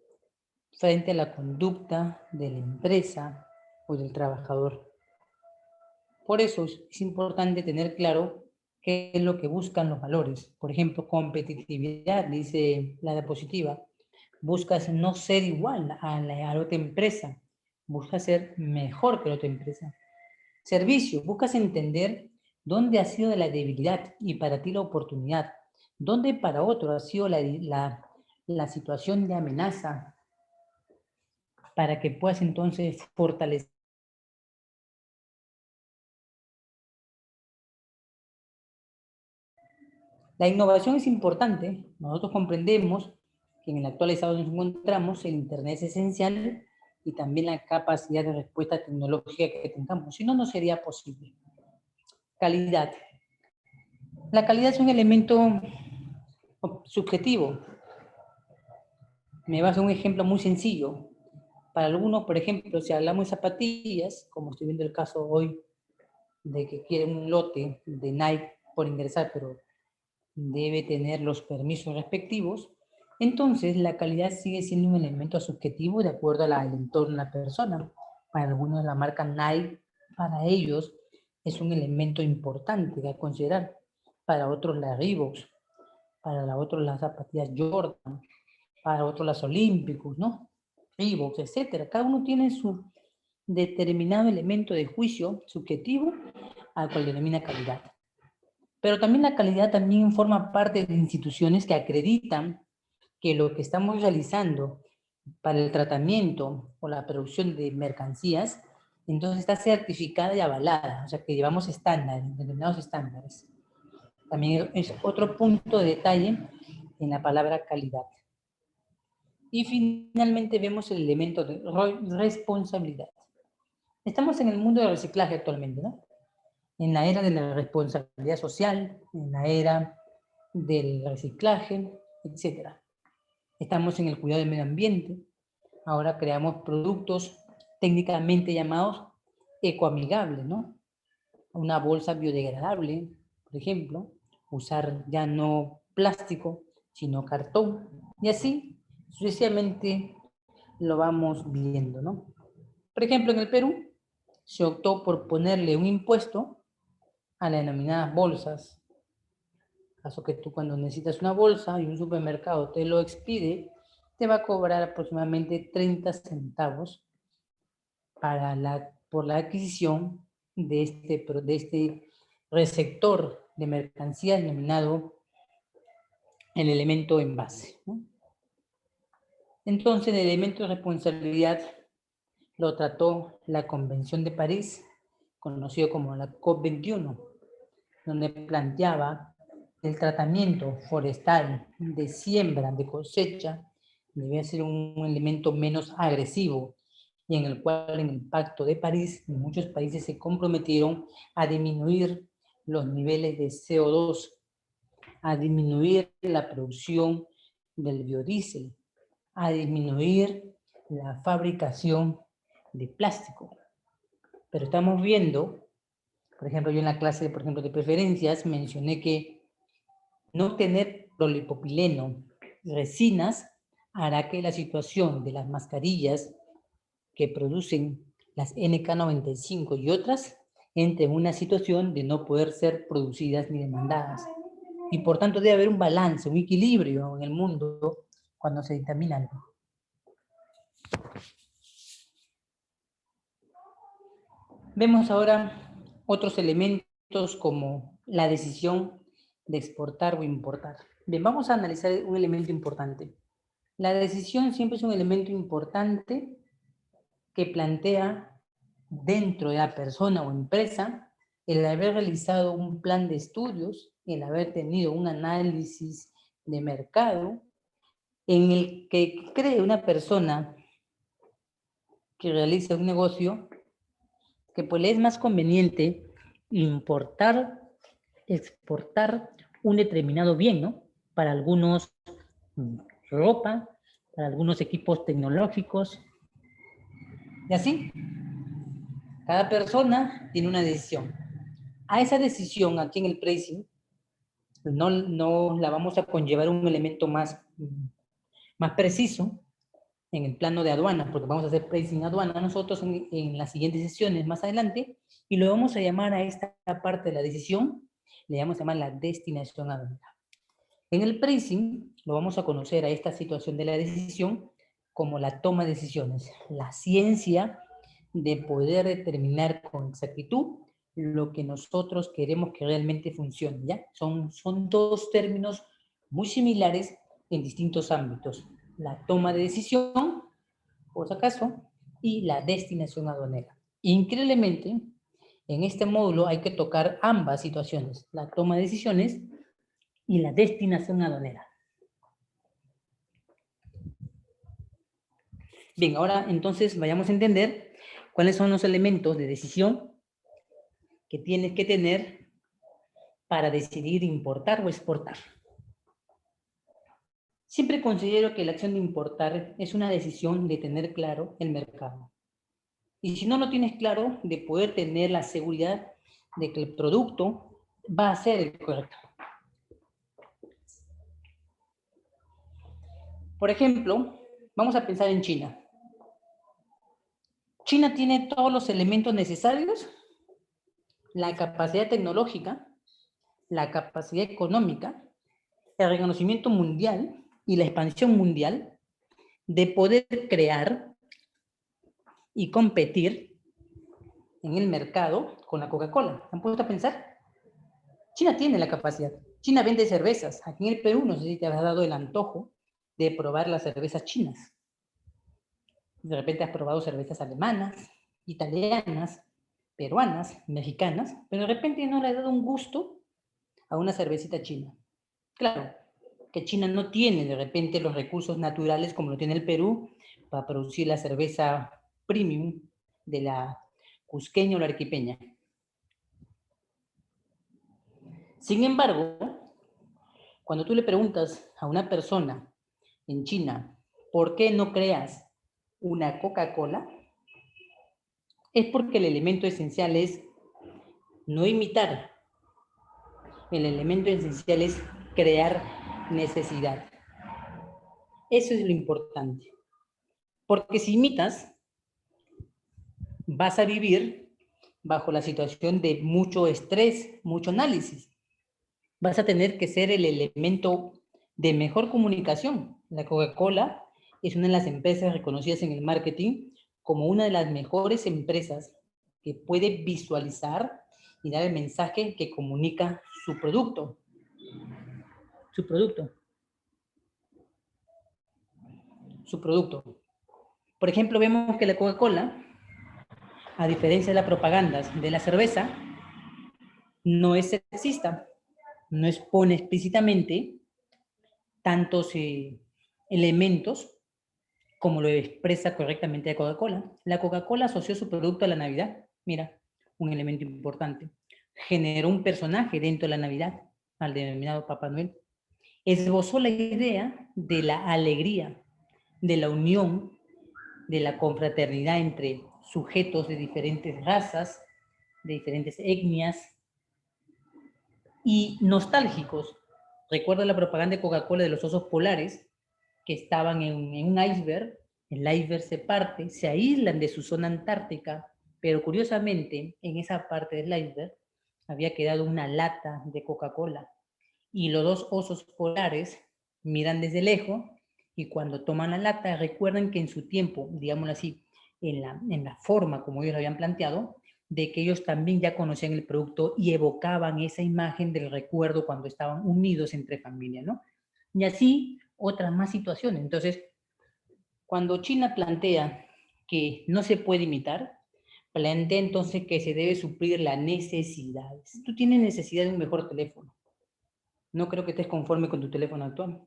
frente a la conducta de la empresa o del trabajador. Por eso es importante tener claro qué es lo que buscan los valores. Por ejemplo, competitividad, dice la diapositiva. Buscas no ser igual a la otra empresa, buscas ser mejor que la otra empresa. Servicio, buscas entender dónde ha sido la debilidad y para ti la oportunidad, dónde para otro ha sido la situación de amenaza, para que puedas entonces fortalecer. La innovación es importante. Nosotros comprendemos que en el actual estado en que nos encontramos, el Internet es esencial y también la capacidad de respuesta tecnológica que tengamos. Si no, no sería posible. Calidad. La calidad es un elemento subjetivo. Me baso en un ejemplo muy sencillo. Para algunos, por ejemplo, si hablamos de zapatillas, como estoy viendo el caso hoy, de que quieren un lote de Nike por ingresar, pero debe tener los permisos respectivos, entonces la calidad sigue siendo un elemento subjetivo de acuerdo al entorno de la persona. Para algunos la marca Nike, para ellos es un elemento importante a considerar. Para otros la Reebok, para otros las zapatillas Jordan, para otros las Olímpicos, ¿no? Reebok, etcétera. Cada uno tiene su determinado elemento de juicio subjetivo al cual denomina calidad. Pero también la calidad también forma parte de instituciones que acreditan que lo que estamos realizando para el tratamiento o la producción de mercancías, entonces está certificada y avalada, o sea que llevamos estándares, determinados estándares. También es otro punto de detalle en la palabra calidad. Y finalmente vemos el elemento de responsabilidad. Estamos en el mundo del reciclaje actualmente, ¿no? En la era de la responsabilidad social, en la era del reciclaje, etc. Estamos en el cuidado del medio ambiente. Ahora creamos productos técnicamente llamados ecoamigables, ¿no? Una bolsa biodegradable, por ejemplo, usar ya no plástico, sino cartón, y así sucesivamente lo vamos viendo, ¿no? Por ejemplo, en el Perú se optó por ponerle un impuesto a las denominadas bolsas. Caso que tú cuando necesitas una bolsa y un supermercado te lo expide, te va a cobrar aproximadamente 30 centavos por la adquisición de este receptor de mercancía denominado el elemento envase, ¿no? Entonces, el elemento de responsabilidad lo trató la Convención de París, conocido como la COP21, donde planteaba el tratamiento forestal de siembra, de cosecha, debía ser un elemento menos agresivo y en el cual en el Pacto de París muchos países se comprometieron a disminuir los niveles de CO2, a disminuir la producción del biodiesel, a disminuir la fabricación de plástico. Pero estamos viendo, por ejemplo, yo en la clase, por ejemplo, de preferencias, mencioné que no tener polipropileno, resinas, hará que la situación de las mascarillas que producen las NK95 y otras entre en una situación de no poder ser producidas ni demandadas. Y por tanto debe haber un balance, un equilibrio en el mundo cuando se dictamina algo. Vemos ahora otros elementos como la decisión de exportar o importar. Bien, vamos a analizar un elemento importante. La decisión siempre es un elemento importante que plantea dentro de la persona o empresa el haber realizado un plan de estudios, el haber tenido un análisis de mercado, en el que cree una persona que realiza un negocio que pues le es más conveniente importar, exportar un determinado bien, ¿no? Para algunos ropa, para algunos equipos tecnológicos, y así. Cada persona tiene una decisión. A esa decisión, aquí en el pricing, no la vamos a conllevar un elemento más preciso en el plano de aduana, porque vamos a hacer pricing aduana nosotros en las siguientes sesiones más adelante, y lo vamos a llamar a esta parte de la decisión, le vamos a llamar la destinación aduanera. En el pricing lo vamos a conocer a esta situación de la decisión como la toma de decisiones, la ciencia de poder determinar con exactitud lo que nosotros queremos que realmente funcione, ¿ya? Son dos términos muy similares en distintos ámbitos. La toma de decisión, por si acaso, y la destinación aduanera. Increíblemente, en este módulo hay que tocar ambas situaciones, la toma de decisiones y la destinación aduanera. Bien, ahora entonces vayamos a entender cuáles son los elementos de decisión que tienes que tener para decidir importar o exportar. Siempre considero que la acción de importar es una decisión de tener claro el mercado. Y si no lo tienes claro, de poder tener la seguridad de que el producto va a ser el correcto. Por ejemplo, vamos a pensar en China. China tiene todos los elementos necesarios, la capacidad tecnológica, la capacidad económica, el reconocimiento mundial y la expansión mundial de poder crear y competir en el mercado con la Coca-Cola. ¿Se han puesto a pensar? China tiene la capacidad. China vende cervezas. Aquí en el Perú, no sé si te has dado el antojo de probar las cervezas chinas. De repente has probado cervezas alemanas, italianas, peruanas, mexicanas, pero de repente no le has dado un gusto a una cervecita china. Claro, que China no tiene de repente los recursos naturales como lo tiene el Perú para producir la cerveza premium de la cusqueña o la arequipeña. Sin embargo, cuando tú le preguntas a una persona en China, ¿por qué no creas una Coca-Cola? Es porque el elemento esencial es no imitar. El elemento esencial es crear necesidad. Eso es lo importante. Porque si imitas, vas a vivir bajo la situación de mucho estrés, mucho análisis. Vas a tener que ser el elemento de mejor comunicación. La Coca-Cola es una de las empresas reconocidas en el marketing como una de las mejores empresas que puede visualizar y dar el mensaje que comunica su producto. Su producto. Su producto. Por ejemplo, vemos que la Coca-Cola, a diferencia de las propagandas de la cerveza, no es sexista, no expone explícitamente tantos elementos como lo expresa correctamente la Coca-Cola. La Coca-Cola asoció su producto a la Navidad. Mira, un elemento importante. generó un personaje dentro de la Navidad, al denominado Papá Noel. Esbozó la idea de la alegría, de la unión, de la confraternidad entre sujetos de diferentes razas, de diferentes etnias, y nostálgicos. Recuerda la propaganda de Coca-Cola de los osos polares que estaban en un iceberg, el iceberg se parte, se aíslan de su zona antártica, pero curiosamente en esa parte del iceberg había quedado una lata de Coca-Cola y los dos osos polares miran desde lejos y cuando toman la lata recuerdan que en su tiempo, digámoslo así, en la forma como ellos lo habían planteado, de que ellos también ya conocían el producto y evocaban esa imagen del recuerdo cuando estaban unidos entre familia, ¿no? Y así otras más situaciones. Entonces, cuando China plantea que no se puede imitar, plantea entonces que se debe suplir las necesidades. Tú tienes necesidad de un mejor teléfono. No creo que estés conforme con tu teléfono actual.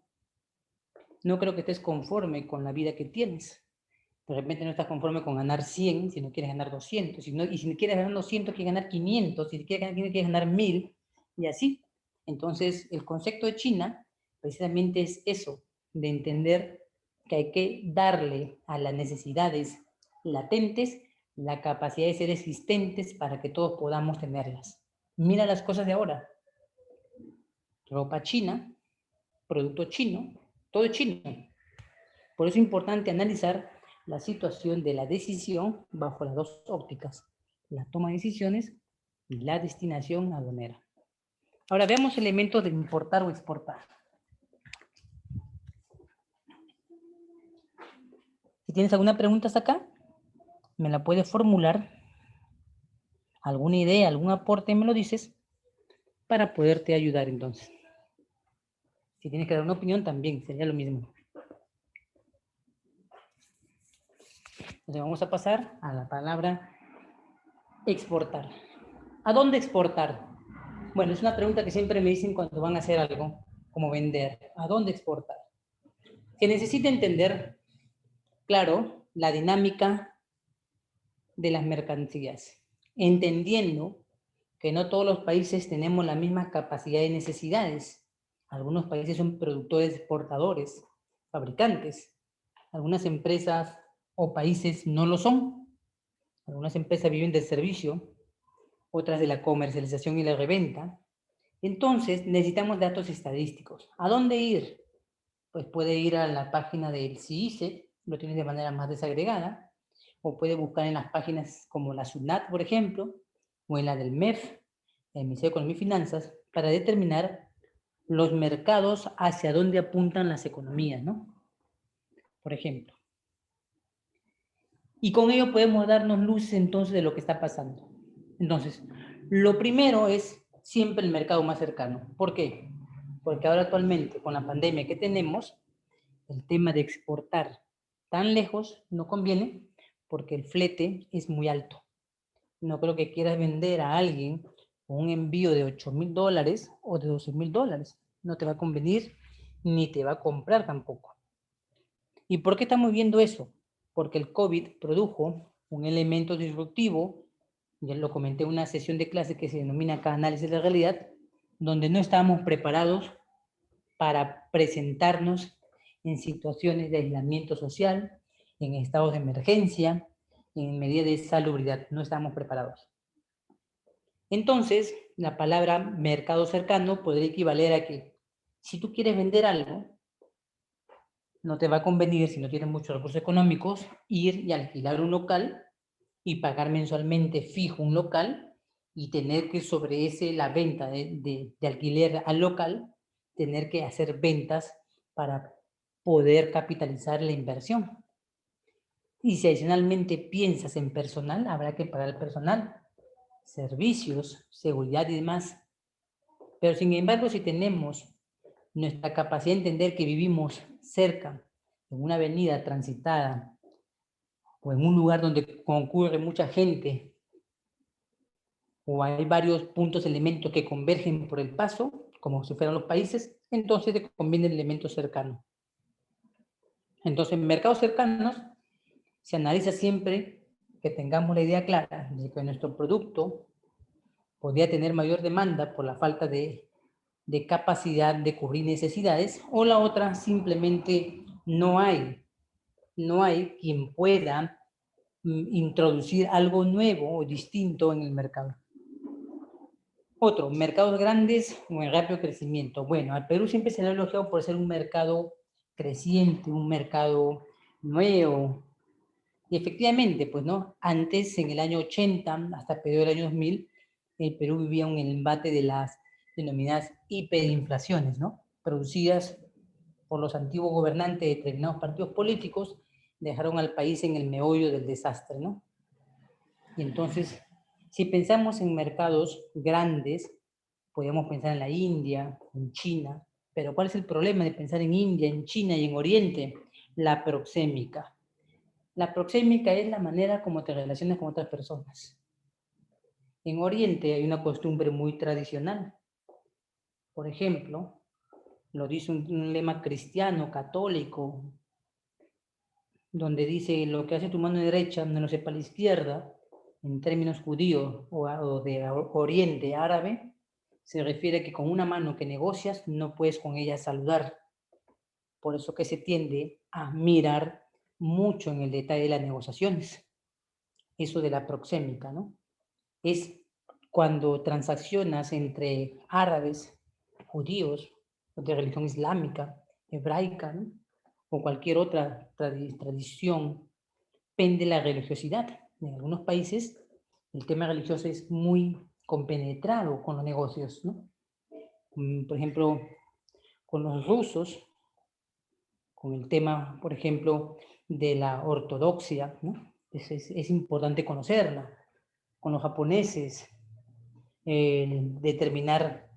No creo que estés conforme con la vida que tienes. De repente no estás conforme con ganar 100, si no quieres ganar 200. Y si no quieres ganar 200, quieres ganar 500. Si quieres ganar 1000, y así. Entonces, el concepto de China precisamente es eso, de entender que hay que darle a las necesidades latentes la capacidad de ser existentes para que todos podamos tenerlas. Mira las cosas de ahora. Ropa china, producto chino, todo es chino. Por eso es importante analizar la situación de la decisión bajo las dos ópticas, la toma de decisiones y la destinación aduanera. Ahora veamos elementos de importar o exportar. Si tienes alguna pregunta hasta acá, me la puedes formular, alguna idea, algún aporte, me lo dices, para poderte ayudar entonces. Si tienes que dar una opinión también, sería lo mismo. Entonces vamos a pasar a la palabra exportar. ¿A dónde exportar? Bueno, es una pregunta que siempre me dicen cuando van a hacer algo, como vender. ¿A dónde exportar? Se necesita entender, claro, la dinámica de las mercancías, entendiendo que no todos los países tenemos la misma capacidad de necesidades. Algunos países son productores, exportadores, fabricantes. Algunas empresas o países no lo son. Algunas empresas viven del servicio, otras de la comercialización y la reventa. Entonces, necesitamos datos estadísticos. ¿A dónde ir? Pues puede ir a la página del CICE, lo tienes de manera más desagregada, o puede buscar en las páginas como la SUNAT, por ejemplo, o en la del MEF, el Ministerio de Economía y Finanzas, para determinar los mercados hacia dónde apuntan las economías, ¿no? Por ejemplo. Y con ello podemos darnos luz entonces de lo que está pasando. Entonces, lo primero es siempre el mercado más cercano. ¿Por qué? Porque ahora actualmente, con la pandemia que tenemos, el tema de exportar tan lejos no conviene porque el flete es muy alto. No creo que quieras vender a alguien un envío de $8,000 o de $12,000. No te va a convenir ni te va a comprar tampoco. ¿Y por qué estamos viendo eso? Porque el COVID produjo un elemento disruptivo, ya lo comenté en una sesión de clase que se denomina acá análisis de la realidad, donde no estábamos preparados para presentarnos en situaciones de aislamiento social, en estados de emergencia, en medidas de salubridad. No estábamos preparados. Entonces, la palabra mercado cercano podría equivaler a que si tú quieres vender algo, no te va a convenir, si no tienes muchos recursos económicos, ir y alquilar un local y pagar mensualmente fijo un local y tener que sobre la venta de alquiler al local, tener que hacer ventas para poder capitalizar la inversión. Y si adicionalmente piensas en personal, habrá que pagar el personal, servicios, seguridad y demás. Pero sin embargo, si tenemos nuestra capacidad de entender que vivimos cerca, en una avenida transitada, o en un lugar donde concurre mucha gente, o hay varios puntos, elementos que convergen por el paso, como si fueran los países, entonces te conviene el elemento cercano. Entonces, en mercados cercanos se analiza siempre que tengamos la idea clara de que nuestro producto podía tener mayor demanda por la falta de capacidad de cubrir necesidades, o la otra, simplemente no hay quien pueda introducir algo nuevo o distinto en el mercado. Otro, mercados grandes o en rápido crecimiento. Bueno, al Perú siempre se le ha elogiado por ser un mercado creciente, un mercado nuevo. Y efectivamente, pues, ¿no? Antes, en el año 80, hasta el periodo del año 2000, el Perú vivía un embate de las denominadas hiperinflaciones, ¿no? Producidas por los antiguos gobernantes de determinados partidos políticos, dejaron al país en el meollo del desastre, ¿no? Y entonces, si pensamos en mercados grandes, podemos pensar en la India, en China, pero ¿cuál es el problema de pensar en India, en China y en Oriente? La proxémica. La proxémica es la manera como te relacionas con otras personas. En Oriente hay una costumbre muy tradicional. Por ejemplo, lo dice un lema cristiano, católico, donde dice: lo que hace tu mano derecha no lo sepa la izquierda. En términos judíos o de Oriente árabe, se refiere a que con una mano que negocias no puedes con ella saludar. Por eso que se tiende a mirar mucho en el detalle de las negociaciones. Eso de la proxémica, ¿no? Es cuando transaccionas entre árabes, judíos, de religión islámica, hebraica, ¿no? O cualquier otra tradición, pende la religiosidad. En algunos países el tema religioso es muy compenetrado con los negocios, ¿no? Por ejemplo, con los rusos, con el tema, por ejemplo, de la ortodoxia, ¿no? Es importante conocerla. Con los japoneses, determinar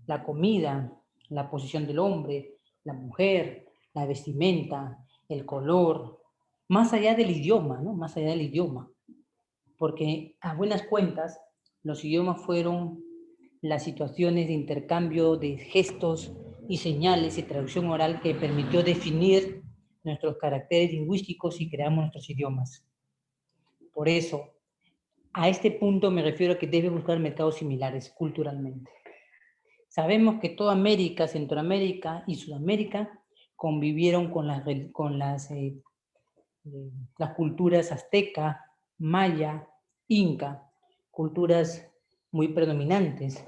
la comida, la posición del hombre, la mujer, la vestimenta, el color, más allá del idioma, ¿no? Más allá del idioma. Porque a buenas cuentas, los idiomas fueron las situaciones de intercambio de gestos y señales y traducción oral que permitió definir nuestros caracteres lingüísticos y creamos nuestros idiomas. Por eso, a este punto me refiero a que debe buscar mercados similares culturalmente. Sabemos que toda América, Centroamérica y Sudamérica convivieron con las culturas azteca, maya, inca, culturas muy predominantes,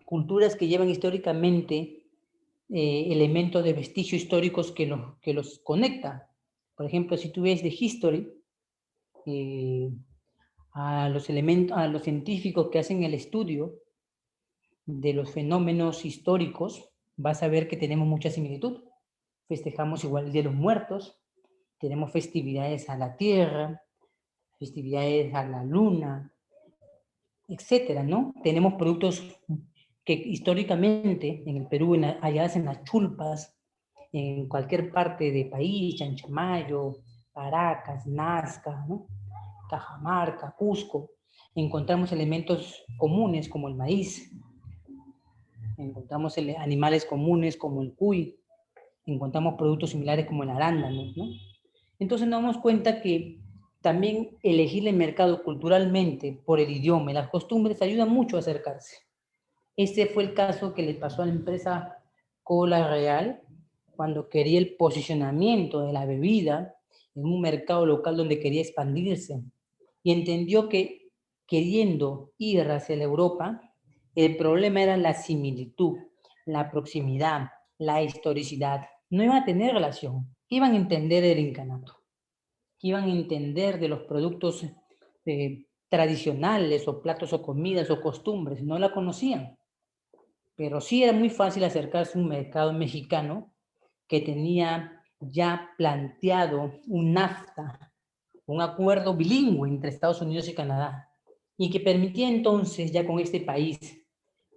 culturas que llevan históricamente elementos de vestigio históricos que los conectan. Por ejemplo, si tú ves The History, a los científicos que hacen el estudio de los fenómenos históricos, vas a ver que tenemos mucha similitud. Festejamos igual el Día de los Muertos, tenemos festividades a la Tierra, festividades a la Luna, etcétera, ¿no? Tenemos productos que históricamente en el Perú allá hacen las chulpas, en cualquier parte del país, Chanchamayo, Paracas, Nazca, ¿no? Cajamarca, Cusco, encontramos elementos comunes como el maíz, encontramos animales comunes como el cuy, encontramos productos similares como el arándano, ¿no? Entonces nos damos cuenta que también elegir el mercado culturalmente por el idioma y las costumbres ayuda mucho a acercarse. Este fue el caso que le pasó a la empresa Cola Real cuando quería el posicionamiento de la bebida en un mercado local donde quería expandirse y entendió que queriendo ir hacia la Europa, el problema era la similitud, la proximidad, la historicidad. No iban a tener relación, iban a entender el incanato, iban a entender de los productos tradicionales o platos o comidas o costumbres, no la conocían. Pero sí era muy fácil acercarse a un mercado mexicano que tenía ya planteado un NAFTA, un acuerdo bilingüe entre Estados Unidos y Canadá, y que permitía entonces, ya con este país,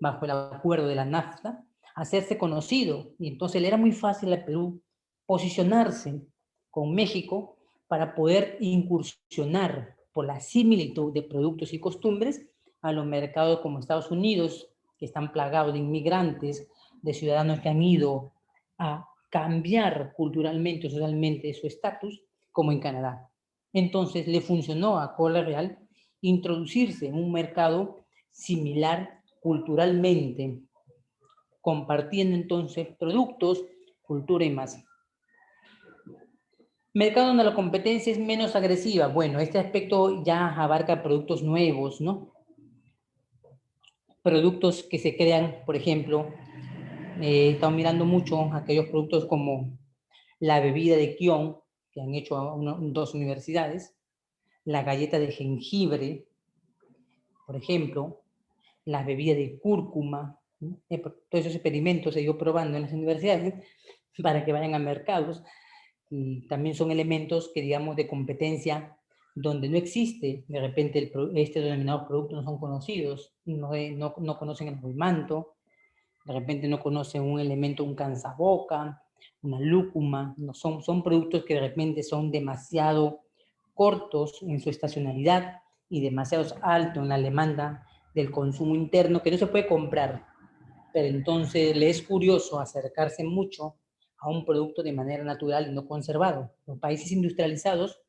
bajo el acuerdo de la NAFTA, hacerse conocido. Y entonces le era muy fácil a Perú posicionarse con México para poder incursionar por la similitud de productos y costumbres a los mercados como Estados Unidos, que están plagados de inmigrantes, de ciudadanos que han ido a cambiar culturalmente o socialmente su estatus, como en Canadá. Entonces le funcionó a Cola Real introducirse en un mercado similar culturalmente, compartiendo entonces productos, cultura y más. Mercado donde la competencia es menos agresiva. Bueno, este aspecto ya abarca productos nuevos, ¿no? Productos que se crean, por ejemplo, estamos mirando mucho aquellos productos como la bebida de Kion, que han hecho dos universidades, la galleta de jengibre, por ejemplo, las bebidas de cúrcuma, ¿no? Todos esos experimentos se ido probando en las universidades para que vayan a mercados, y también son elementos que, digamos, de competencia donde no existe, de repente este denominados productos no son conocidos, no conocen el manto, de repente no conocen un elemento, un cansaboca, una lúcuma, no son productos que de repente son demasiado cortos en su estacionalidad y demasiado altos en la demanda del consumo interno, que no se puede comprar, pero entonces le es curioso acercarse mucho a un producto de manera natural y no conservado. Los países industrializados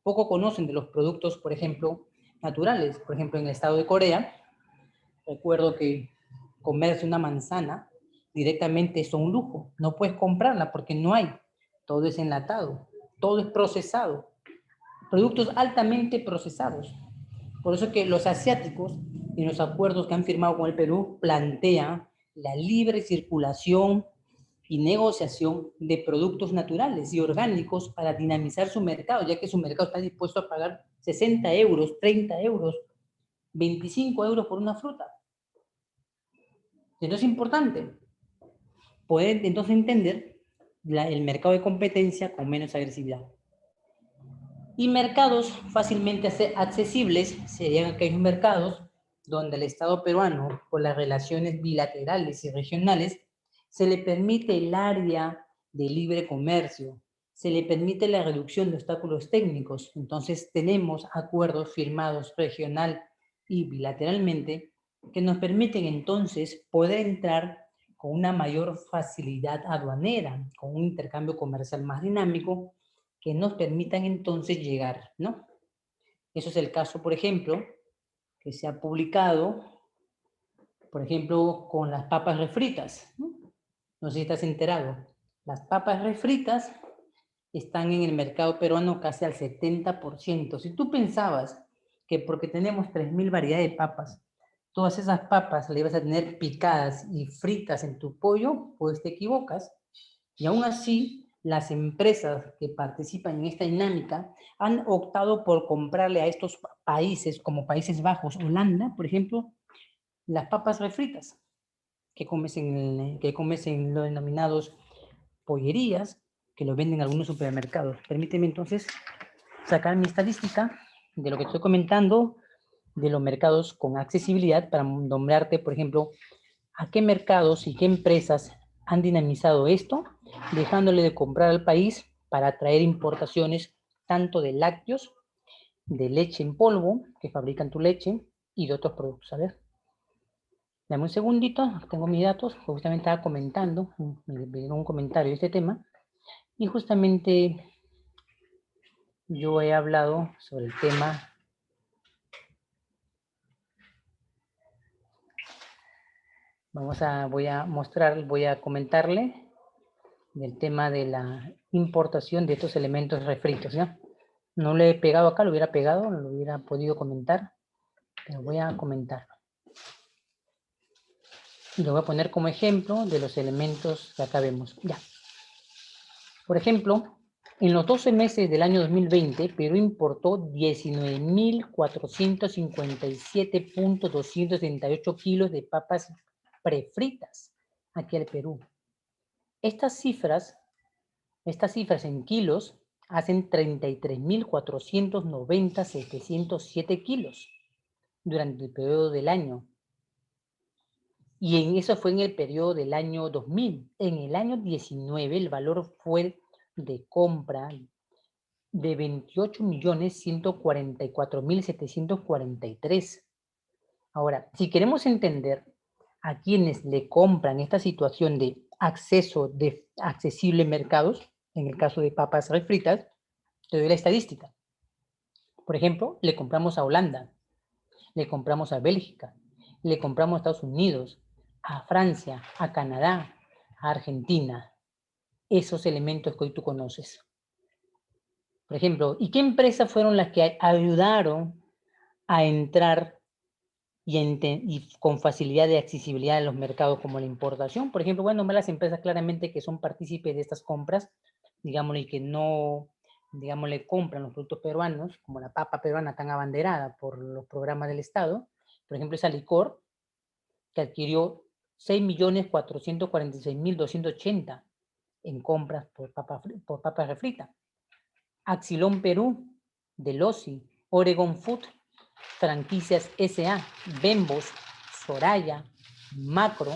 poco conocen de los productos, por ejemplo, naturales. Por ejemplo, en el estado de Corea, recuerdo que comerse una manzana directamente es un lujo. No puedes comprarla porque no hay. Todo es enlatado, todo es procesado. Productos altamente procesados. Por eso que los asiáticos, en los acuerdos que han firmado con el Perú, plantean la libre circulación y negociación de productos naturales y orgánicos para dinamizar su mercado, ya que su mercado está dispuesto a pagar 60 euros, 30 euros, 25 euros por una fruta. Entonces es importante poder entonces entender el mercado de competencia con menos agresividad. Y mercados fácilmente accesibles serían aquellos mercados donde el Estado peruano, por las relaciones bilaterales y regionales, se le permite el área de libre comercio, se le permite la reducción de obstáculos técnicos. Entonces tenemos acuerdos firmados regional y bilateralmente que nos permiten entonces poder entrar con una mayor facilidad aduanera, con un intercambio comercial más dinámico, que nos permitan entonces llegar, ¿no? Eso es el caso, por ejemplo, que se ha publicado, por ejemplo, con las papas refritas, ¿no? No sé si estás enterado. Las papas refritas están en el mercado peruano casi al 70%. Si tú pensabas que porque tenemos 3.000 variedades de papas, todas esas papas las ibas a tener picadas y fritas en tu pollo, pues te equivocas. Y aún así, las empresas que participan en esta dinámica han optado por comprarle a estos países, como Países Bajos, Holanda, por ejemplo, las papas refritas, que comes en los denominados pollerías, que lo venden en algunos supermercados. Permíteme entonces sacar mi estadística de lo que estoy comentando, de los mercados con accesibilidad, para nombrarte, por ejemplo, a qué mercados y qué empresas han dinamizado esto, dejándole de comprar al país para atraer importaciones tanto de lácteos, de leche en polvo, que fabrican tu leche, y de otros productos. A ver, dame un segundito, tengo mis datos, justamente estaba comentando, me dio un comentario de este tema, y justamente yo he hablado sobre el tema. Voy a comentarle del tema de la importación de estos elementos refritos, ¿ya? No le he pegado acá, lo hubiera pegado, lo hubiera podido comentar, pero voy a comentarlo. Y lo voy a poner como ejemplo de los elementos que acá vemos. Ya. Por ejemplo, en los 12 meses del año 2020, Perú importó 19.457.238 kilos de papas prefritas aquí al Perú. Estas cifras en kilos hacen 33.490.707 kilos durante el periodo del año. Y eso fue en el periodo del año 2000. En el año 19 el valor fue de compra de 28.144.743. Ahora, si queremos entender a quienes le compran esta situación de acceso de accesible mercados, en el caso de papas refritas, te doy la estadística. Por ejemplo, le compramos a Holanda, le compramos a Bélgica, le compramos a Estados Unidos, a Francia, a Canadá, a Argentina. Esos elementos que hoy tú conoces. Por ejemplo, ¿y qué empresas fueron las que ayudaron a entrar y con facilidad de accesibilidad en los mercados como la importación? Por ejemplo, bueno, las empresas claramente que son partícipes de estas compras, digámosle, y que no, digámosle, compran los productos peruanos, como la papa peruana tan abanderada por los programas del Estado. Por ejemplo, esa Licor, que adquirió 6.446.280 en compras por papa refrita. Axilón Perú, Delosi, Oregon Food, Franquicias S.A., Bembos, Soraya, Macro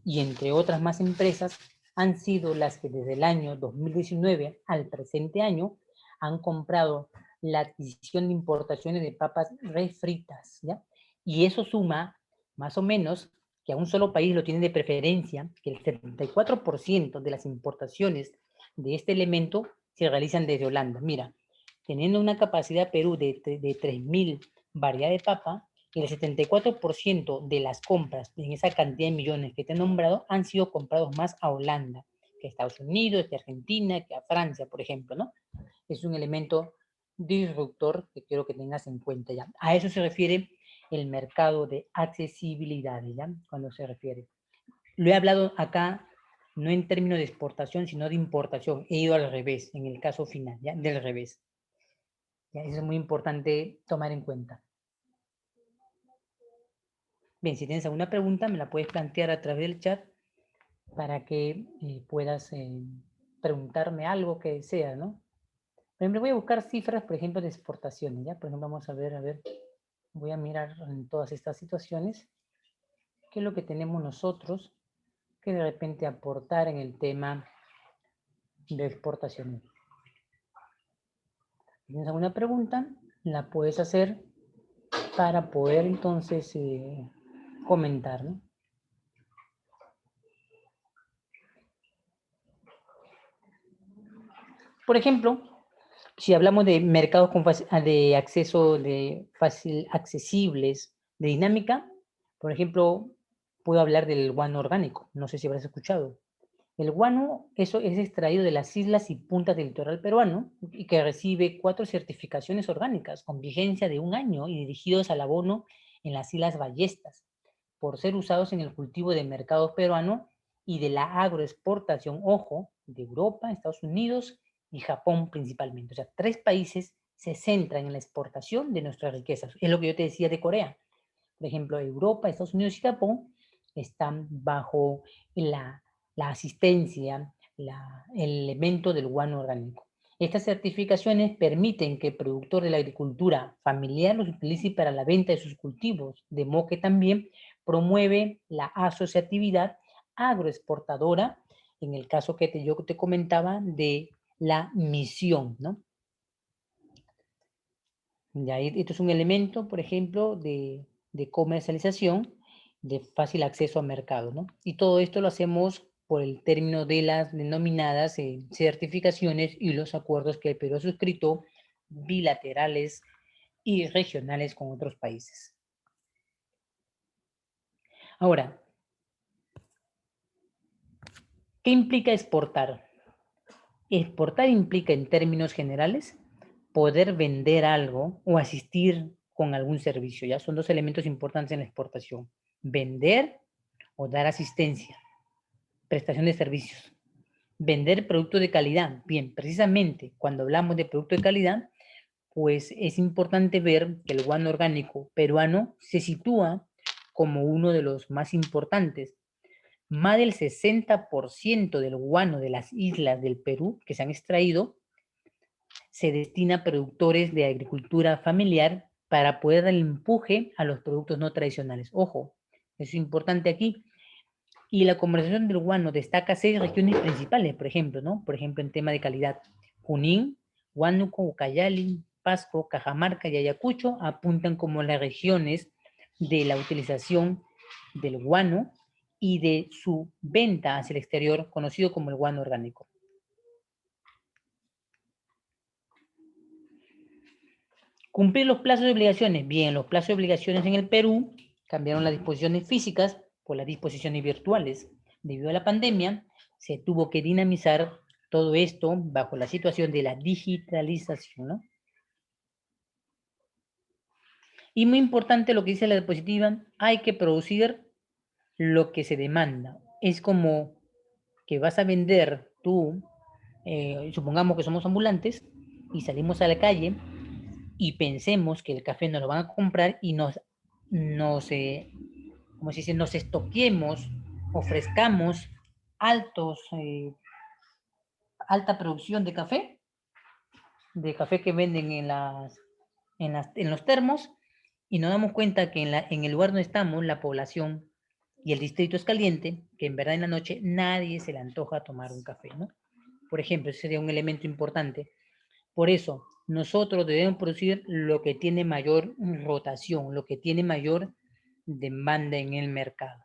y entre otras más empresas han sido las que desde el año 2019 al presente año han comprado la adquisición de importaciones de papas refritas, ¿ya? Y eso suma más o menos que a un solo país lo tiene de preferencia, que el 74% de las importaciones de este elemento se realizan desde Holanda. Mira, teniendo una capacidad Perú de 3.000 variedades de papa, el 74% de las compras en esa cantidad de millones que te he nombrado han sido comprados más a Holanda que a Estados Unidos, que a Argentina, que a Francia, por ejemplo, ¿no? Es un elemento disruptor que quiero que tengas en cuenta ya. A eso se refiere el mercado de accesibilidad, ¿ya? Cuando se refiere. Lo he hablado acá no en términos de exportación, sino de importación. He ido al revés, en el caso final, ¿ya? Del revés. ¿Ya? Eso es muy importante tomar en cuenta. Bien, si tienes alguna pregunta, me la puedes plantear a través del chat para que puedas preguntarme algo que deseas, ¿no? Por ejemplo, voy a buscar cifras, por ejemplo, de exportaciones, ¿ya? Por ejemplo, vamos a ver, voy a mirar en todas estas situaciones qué es lo que tenemos nosotros que de repente aportar en el tema de exportaciones. Si tienes alguna pregunta, la puedes hacer para poder entonces comentar, ¿no? Por ejemplo, si hablamos de mercados de acceso de fácil accesibles, de dinámica, por ejemplo, puedo hablar del guano orgánico. No sé si habrás escuchado. El guano eso es extraído de las islas y puntas del litoral peruano y que recibe 4 certificaciones orgánicas con vigencia de 1 año y dirigidos al abono en las Islas Ballestas, por ser usados en el cultivo de mercados peruano y de la agroexportación, ojo, de Europa, Estados Unidos y Japón principalmente. O sea, 3 países se centran en la exportación de nuestras riquezas. Es lo que yo te decía de Corea. Por ejemplo, Europa, Estados Unidos y Japón están bajo la asistencia, el elemento del guano orgánico. Estas certificaciones permiten que el productor de la agricultura familiar los utilice para la venta de sus cultivos, de modo que también promueve la asociatividad agroexportadora, en el caso que yo te comentaba de la misión, ¿no? Ya, esto es un elemento, por ejemplo, de comercialización, de fácil acceso a mercado, ¿no? Y todo esto lo hacemos por el término de las denominadas certificaciones y los acuerdos que el Perú ha suscrito bilaterales y regionales con otros países. Ahora, ¿qué implica exportar? Exportar implica, en términos generales, poder vender algo o asistir con algún servicio, ¿ya? Son 2 elementos importantes en la exportación. Vender o dar asistencia, prestación de servicios. Vender productos de calidad. Bien, precisamente cuando hablamos de producto de calidad, pues es importante ver que el guano orgánico peruano se sitúa como uno de los más importantes. Más del 60% del guano de las islas del Perú que se han extraído se destina a productores de agricultura familiar para poder dar el empuje a los productos no tradicionales. Ojo, eso es importante aquí. Y la conversación del guano destaca 6 regiones principales, por ejemplo, ¿no? Por ejemplo, en tema de calidad. Junín, Huánuco, Ucayali, Pasco, Cajamarca y Ayacucho apuntan como las regiones de la utilización del guano y de su venta hacia el exterior, conocido como el guano orgánico. Cumplir los plazos de obligaciones. Bien, los plazos de obligaciones en el Perú cambiaron las disposiciones físicas por las disposiciones virtuales. Debido a la pandemia, se tuvo que dinamizar todo esto bajo la situación de la digitalización, ¿no? Y muy importante lo que dice la diapositiva, hay que producir lo que se demanda. Es como que vas a vender tú, supongamos que somos ambulantes y salimos a la calle y pensemos que el café nos lo van a comprar y como se dice, nos estoquemos, ofrezcamos alta producción de café que venden en los termos, y nos damos cuenta que en el lugar donde estamos, la población y el distrito es caliente, que en verdad en la noche nadie se le antoja tomar un café, ¿no? Por ejemplo, ese sería un elemento importante. Por eso, nosotros debemos producir lo que tiene mayor rotación, lo que tiene mayor demanda en el mercado.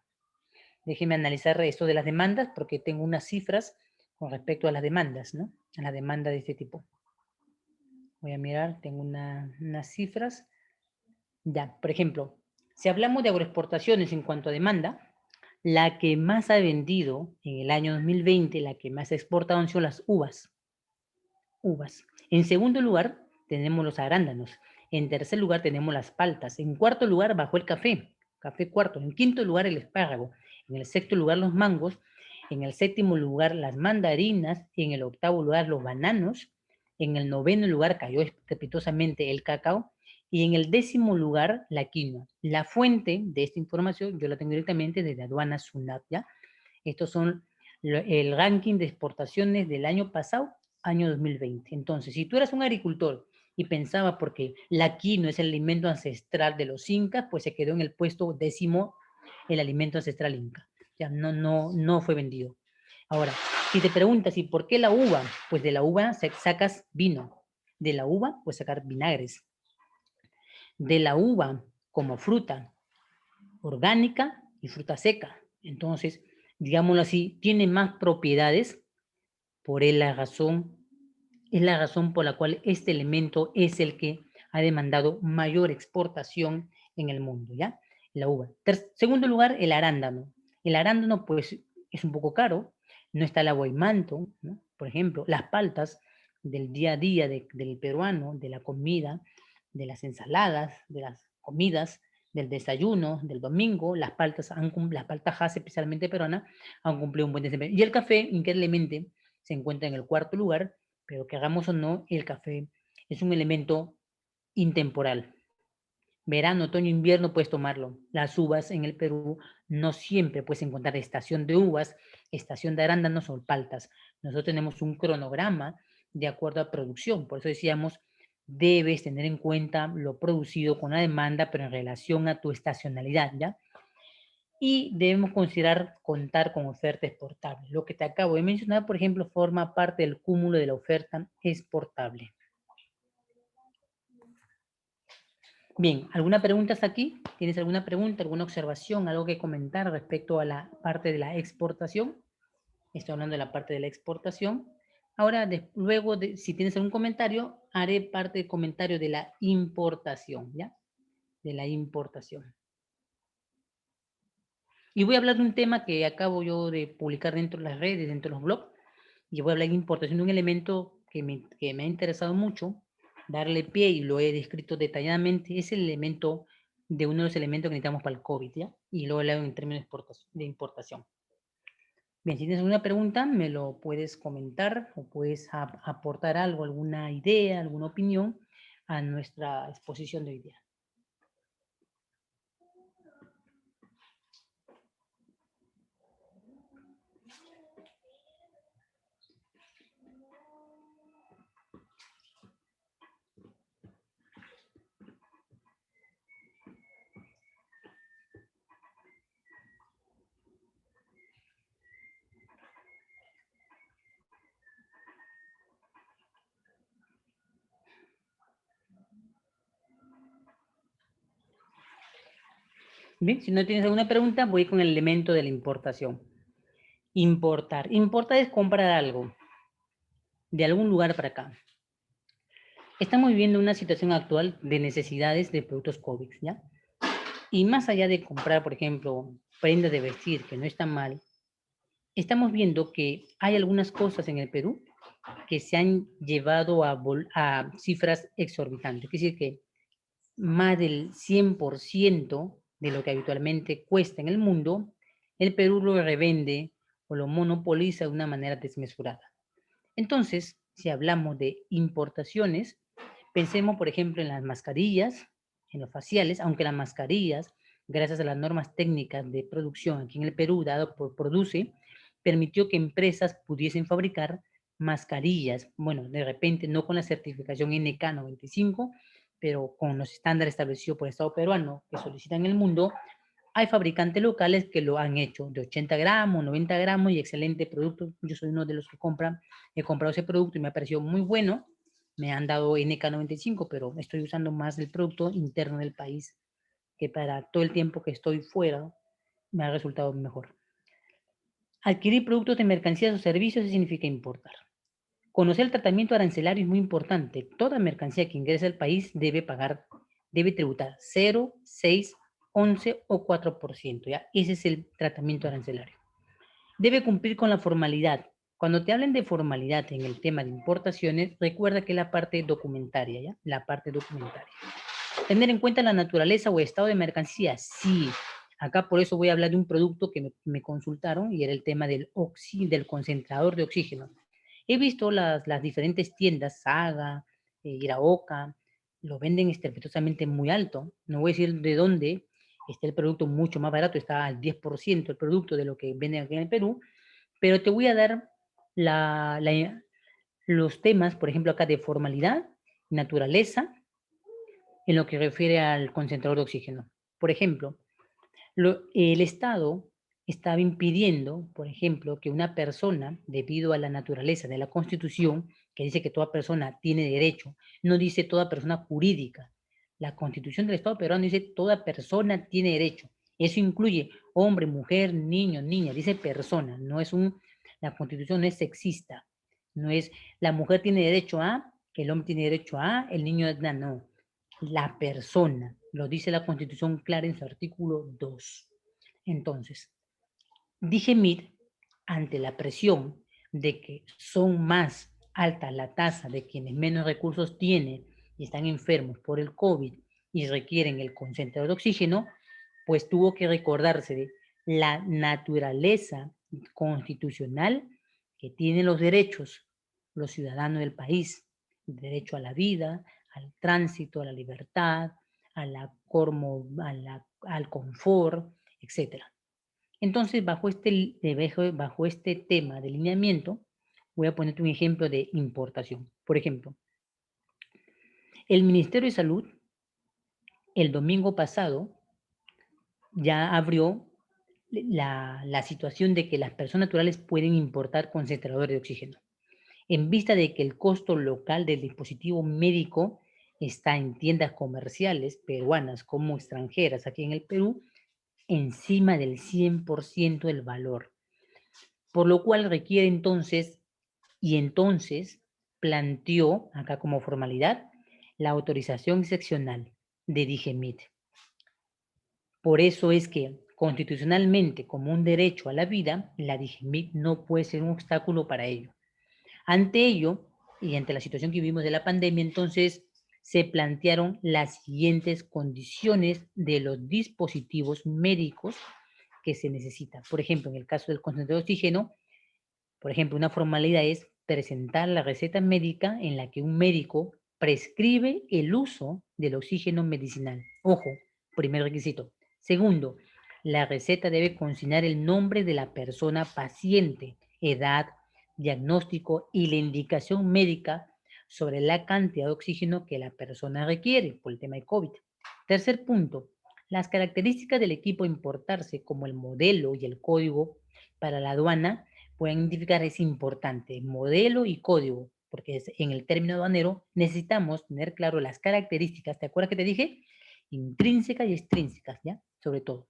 Déjenme analizar esto de las demandas porque tengo unas cifras con respecto a las demandas, ¿no? A la demanda de este tipo. Voy a mirar, tengo unas cifras. Ya, por ejemplo, si hablamos de agroexportaciones en cuanto a demanda, la que más ha vendido en el año 2020, la que más ha exportado han sido las uvas. Uvas. En segundo lugar, tenemos los arándanos. En tercer lugar, tenemos las paltas. En cuarto lugar, bajó el café. Café cuarto. En quinto lugar, el espárrago. En el sexto lugar, los mangos. En el séptimo lugar, las mandarinas. En el octavo lugar, los bananos. En el noveno lugar, cayó estrepitosamente el cacao. Y en el décimo lugar, la quinoa. La fuente de esta información yo la tengo directamente desde Aduanas SUNAT, ¿ya? Estos son el ranking de exportaciones del año pasado, año 2020. Entonces, si tú eras un agricultor y pensaba porque la quinoa es el alimento ancestral de los incas, pues se quedó en el puesto 10º el alimento ancestral inca. Ya no fue vendido. Ahora, si te preguntas, ¿y por qué la uva? Pues de la uva sacas vino. De la uva, pues sacar vinagres. De la uva como fruta orgánica y fruta seca. Entonces, digámoslo así, tiene más propiedades, es la razón por la cual este elemento es el que ha demandado mayor exportación en el mundo, ¿ya? La uva. Segundo lugar, el arándano. El arándano, pues, es un poco caro, no está el aguaymanto, ¿no? Por ejemplo, las paltas del día a día del peruano, de la comida, de las ensaladas, de las comidas, del desayuno, del domingo, las paltas Hass, especialmente peruana, han cumplido un buen desempeño. Y el café, increíblemente, se encuentra en el cuarto lugar, pero que hagamos o no, el café es un elemento intemporal. Verano, otoño, invierno puedes tomarlo. Las uvas en el Perú no siempre puedes encontrar estación de uvas, estación de arándanos o paltas. Nosotros tenemos un cronograma de acuerdo a producción. Por eso decíamos, debes tener en cuenta lo producido con la demanda, pero en relación a tu estacionalidad, ¿ya? Y debemos contar con oferta exportable. Lo que te acabo de mencionar, por ejemplo, forma parte del cúmulo de la oferta exportable. Bien, ¿alguna pregunta hasta aquí? ¿Tienes alguna pregunta, alguna observación, algo que comentar respecto a la parte de la exportación? Estoy hablando de la parte de la exportación. Ahora, luego, si tienes algún comentario, haré parte del comentario de la importación, ¿ya? De la importación. Y voy a hablar de un tema que acabo yo de publicar dentro de las redes, dentro de los blogs, y voy a hablar de importación de un elemento que me ha interesado mucho, darle pie y lo he descrito detalladamente, es el elemento de uno de los elementos que necesitamos para el COVID, ¿ya? Y luego hablo en términos de importación. Bien, si tienes alguna pregunta, me lo puedes comentar o puedes aportar algo, alguna idea, alguna opinión a nuestra exposición de hoy día. Bien, si no tienes alguna pregunta, voy con el elemento de la importación. Importar. Importar es comprar algo de algún lugar para acá. Estamos viviendo una situación actual de necesidades de productos COVID, ¿ya? Y más allá de comprar, por ejemplo, prendas de vestir, que no está mal, estamos viendo que hay algunas cosas en el Perú que se han llevado a cifras exorbitantes. Es decir, que más del 100% de lo que habitualmente cuesta en el mundo, el Perú lo revende o lo monopoliza de una manera desmesurada. Entonces, si hablamos de importaciones, pensemos, por ejemplo, en las mascarillas, en los faciales, aunque las mascarillas, gracias a las normas técnicas de producción aquí en el Perú, dado por Produce, permitió que empresas pudiesen fabricar mascarillas, bueno, de repente no con la certificación NK95, pero con los estándares establecidos por el Estado peruano que solicitan en el mundo. Hay fabricantes locales que lo han hecho de 80 gramos, 90 gramos y excelente producto. Yo soy uno de los que compran, he comprado ese producto y me ha parecido muy bueno. Me han dado NK95, pero estoy usando más el producto interno del país, que para todo el tiempo que estoy fuera me ha resultado mejor. Adquirir productos de mercancías o servicios significa importar. Conocer el tratamiento arancelario es muy importante. Toda mercancía que ingresa al país debe tributar 0, 6, 11 o 4%. ¿Ya? Ese es el tratamiento arancelario. Debe cumplir con la formalidad. Cuando te hablen de formalidad en el tema de importaciones, recuerda que es la parte documentaria, ¿ya? La parte documentaria. Tener en cuenta la naturaleza o estado de mercancía, sí. Acá por eso voy a hablar de un producto que me consultaron y era el tema del concentrador de oxígeno. He visto las diferentes tiendas, Saga, Iraoka, lo venden estrepitosamente muy alto. No voy a decir de dónde está el producto mucho más barato, está al 10% el producto de lo que venden aquí en el Perú, pero te voy a dar los temas, por ejemplo, acá de formalidad, naturaleza, en lo que refiere al concentrador de oxígeno. Por ejemplo, el Estado estaba impidiendo, por ejemplo, que una persona, debido a la naturaleza de la Constitución, que dice que toda persona tiene derecho, no dice toda persona jurídica. La Constitución del Estado peruano dice toda persona tiene derecho. Eso incluye hombre, mujer, niño, niña, dice persona, la Constitución no es sexista, no es la mujer tiene derecho a, el hombre tiene derecho a, el niño no, la persona, lo dice la Constitución clara en su artículo 2. Entonces, DIGEMIT, ante la presión de que son más altas la tasa de quienes menos recursos tienen y están enfermos por el COVID y requieren el concentrador de oxígeno, pues tuvo que recordarse de la naturaleza constitucional que tienen los derechos, los ciudadanos del país, derecho a la vida, al tránsito, a la libertad, al confort, etcétera. Entonces, bajo este tema de lineamiento, voy a ponerte un ejemplo de importación. Por ejemplo, el Ministerio de Salud el domingo pasado ya abrió la situación de que las personas naturales pueden importar concentradores de oxígeno, en vista de que el costo local del dispositivo médico está en tiendas comerciales peruanas como extranjeras aquí en el Perú, encima del 100% del valor, por lo cual requiere entonces planteó, acá como formalidad, la autorización excepcional de DIGEMIT. Por eso es que constitucionalmente, como un derecho a la vida, la DIGEMIT no puede ser un obstáculo para ello. Ante ello, y ante la situación que vivimos de la pandemia, entonces se plantearon las siguientes condiciones de los dispositivos médicos que se necesitan. Por ejemplo, en el caso del concentrador de oxígeno, por ejemplo, una formalidad es presentar la receta médica en la que un médico prescribe el uso del oxígeno medicinal. Ojo, primer requisito. Segundo, la receta debe consignar el nombre de la persona paciente, edad, diagnóstico y la indicación médica sobre la cantidad de oxígeno que la persona requiere por el tema de COVID. Tercer punto, las características del equipo a importarse, como el modelo y el código para la aduana, pueden identificar es importante, modelo y código, porque en el término aduanero necesitamos tener claro las características, ¿te acuerdas que te dije? Intrínsecas y extrínsecas, ¿ya? Sobre todo.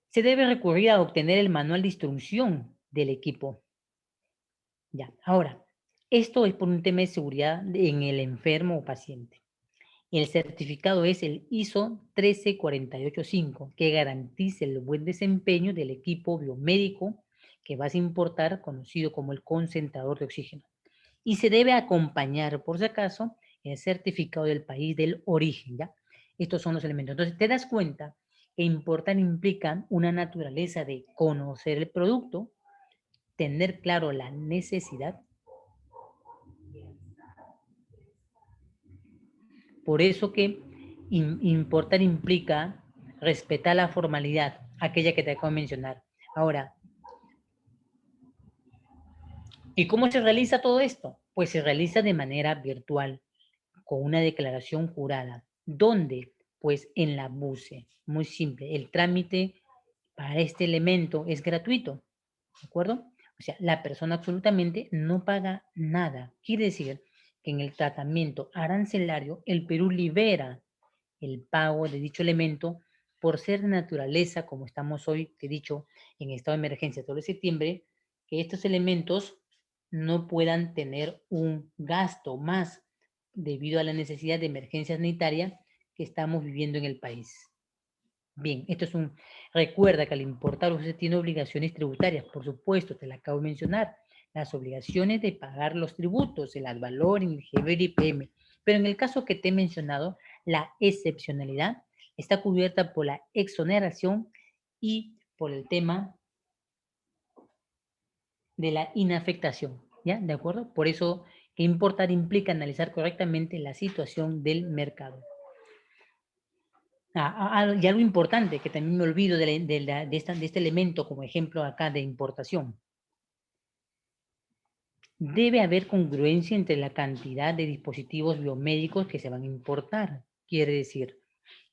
Se debe recurrir a obtener el manual de instrucción del equipo. Ya, ahora, esto es por un tema de seguridad en el enfermo o paciente. El certificado es el ISO 13485, que garantiza el buen desempeño del equipo biomédico que vas a importar, conocido como el concentrador de oxígeno. Y se debe acompañar, por si acaso, el certificado del país del origen, ¿ya? Estos son los elementos. Entonces, te das cuenta que importar implica una naturaleza de conocer el producto, tener claro la necesidad. Por eso que importar implica respetar la formalidad, aquella que te acabo de mencionar. Ahora, ¿y cómo se realiza todo esto? Pues se realiza de manera virtual, con una declaración jurada. ¿Dónde? Pues en la BUCE. Muy simple. El trámite para este elemento es gratuito, ¿de acuerdo? O sea, la persona absolutamente no paga nada. Quiere decir que en el tratamiento arancelario, el Perú libera el pago de dicho elemento por ser de naturaleza, como estamos hoy, te he dicho, en estado de emergencia todo el septiembre, que estos elementos no puedan tener un gasto más debido a la necesidad de emergencia sanitaria que estamos viviendo en el país. Bien, esto es un... Recuerda que al importar usted tiene obligaciones tributarias, por supuesto, te la acabo de mencionar, las obligaciones de pagar los tributos, el ad valorem, el GBR y IPM. Pero en el caso que te he mencionado, la excepcionalidad está cubierta por la exoneración y por el tema de la inafectación, ¿ya? ¿De acuerdo? Por eso que importar implica analizar correctamente la situación del mercado. Y algo importante que también me olvido de este elemento como ejemplo acá de importación. Debe haber congruencia entre la cantidad de dispositivos biomédicos que se van a importar. Quiere decir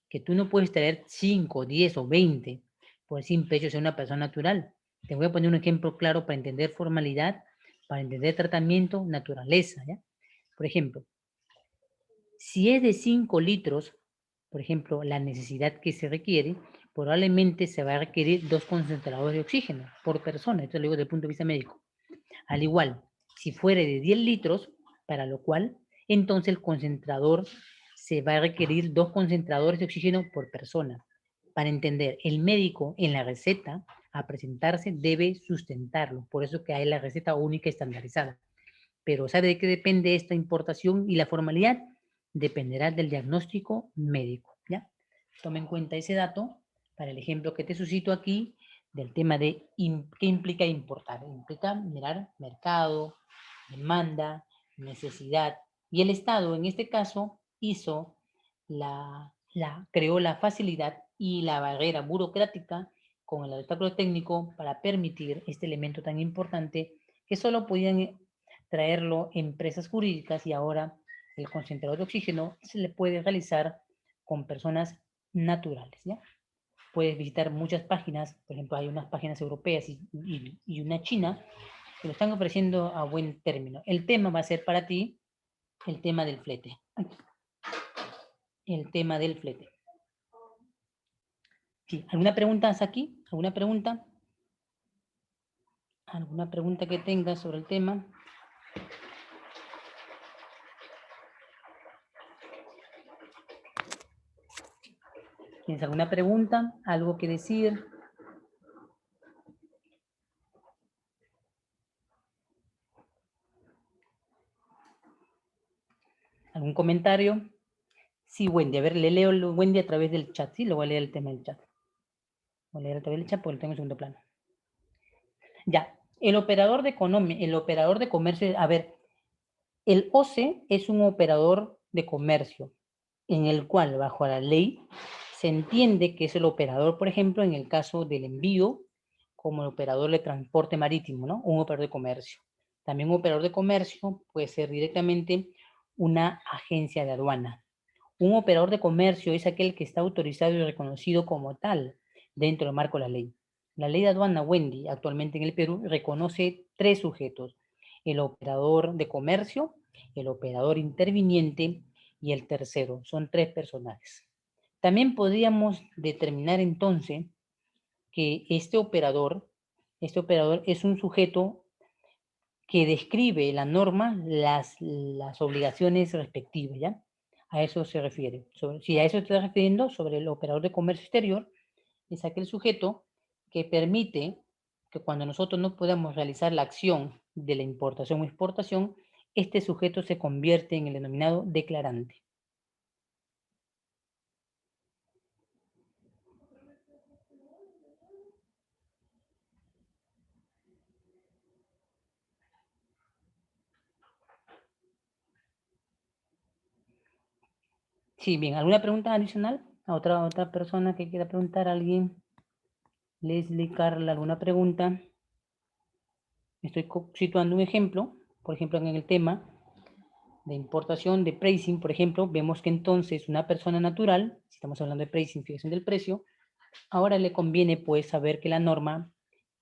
que tú no puedes traer 5, 10 o 20 por el simple hecho de ser una persona natural. Te voy a poner un ejemplo claro para entender formalidad, para entender tratamiento, naturaleza, ¿ya? Por ejemplo, si es de 5 litros, por ejemplo, la necesidad que se requiere, probablemente se va a requerir 2 concentradores de oxígeno por persona. Esto lo digo desde el punto de vista médico. Al igual, si fuere de 10 litros, para lo cual, entonces el concentrador se va a requerir 2 concentradores de oxígeno por persona. Para entender, el médico en la receta, a presentarse, debe sustentarlo. Por eso que hay la receta única estandarizada. Pero ¿sabe de qué depende esta importación y la formalidad? Dependerá del diagnóstico médico, ¿ya? Toma en cuenta ese dato para el ejemplo que te suscito aquí del tema de qué implica importar. Implica mirar mercado, demanda, necesidad. Y el Estado, en este caso, creó la facilidad y la barrera burocrática con el obstáculo técnico para permitir este elemento tan importante que solo podían traerlo empresas jurídicas y ahora el concentrador de oxígeno se le puede realizar con personas naturales, ¿ya? Puedes visitar muchas páginas, por ejemplo, hay unas páginas europeas y una china que lo están ofreciendo a buen término. El tema va a ser para ti el tema del flete. El tema del flete. Sí, ¿alguna pregunta hasta aquí? ¿Alguna pregunta? ¿Alguna pregunta que tengas sobre el tema? ¿Tienes alguna pregunta? ¿Algo que decir? ¿Algún comentario? Sí, Wendy. A ver, le leo Wendy a través del chat. Sí, lo voy a leer el tema del chat. Voy a leer a través del chat porque lo tengo en segundo plano. Ya. El operador de comercio, a ver, el OCE es un operador de comercio en el cual, bajo la ley, se entiende que es el operador, por ejemplo, en el caso del envío, como el operador de transporte marítimo, ¿no? Un operador de comercio. También un operador de comercio puede ser directamente una agencia de aduana. Un operador de comercio es aquel que está autorizado y reconocido como tal dentro del marco de la ley. La ley de aduana, Wendy, actualmente en el Perú, reconoce 3 sujetos: el operador de comercio, el operador interviniente y el tercero. Son 3 personajes. También podríamos determinar entonces que este operador es un sujeto que describe la norma las obligaciones respectivas, ¿ya? A eso se refiere. Si a eso te estás refiriendo, sobre el operador de comercio exterior, es aquel sujeto que permite que cuando nosotros no podamos realizar la acción de la importación o exportación, este sujeto se convierte en el denominado declarante. Sí, bien. ¿Alguna pregunta adicional? ¿A otra persona que quiera preguntar? ¿Alguien? Leslie, Carla, ¿alguna pregunta? Estoy situando un ejemplo. Por ejemplo, en el tema de importación de pricing, por ejemplo, vemos que entonces una persona natural, si estamos hablando de pricing, fijación del precio, ahora le conviene pues saber que la norma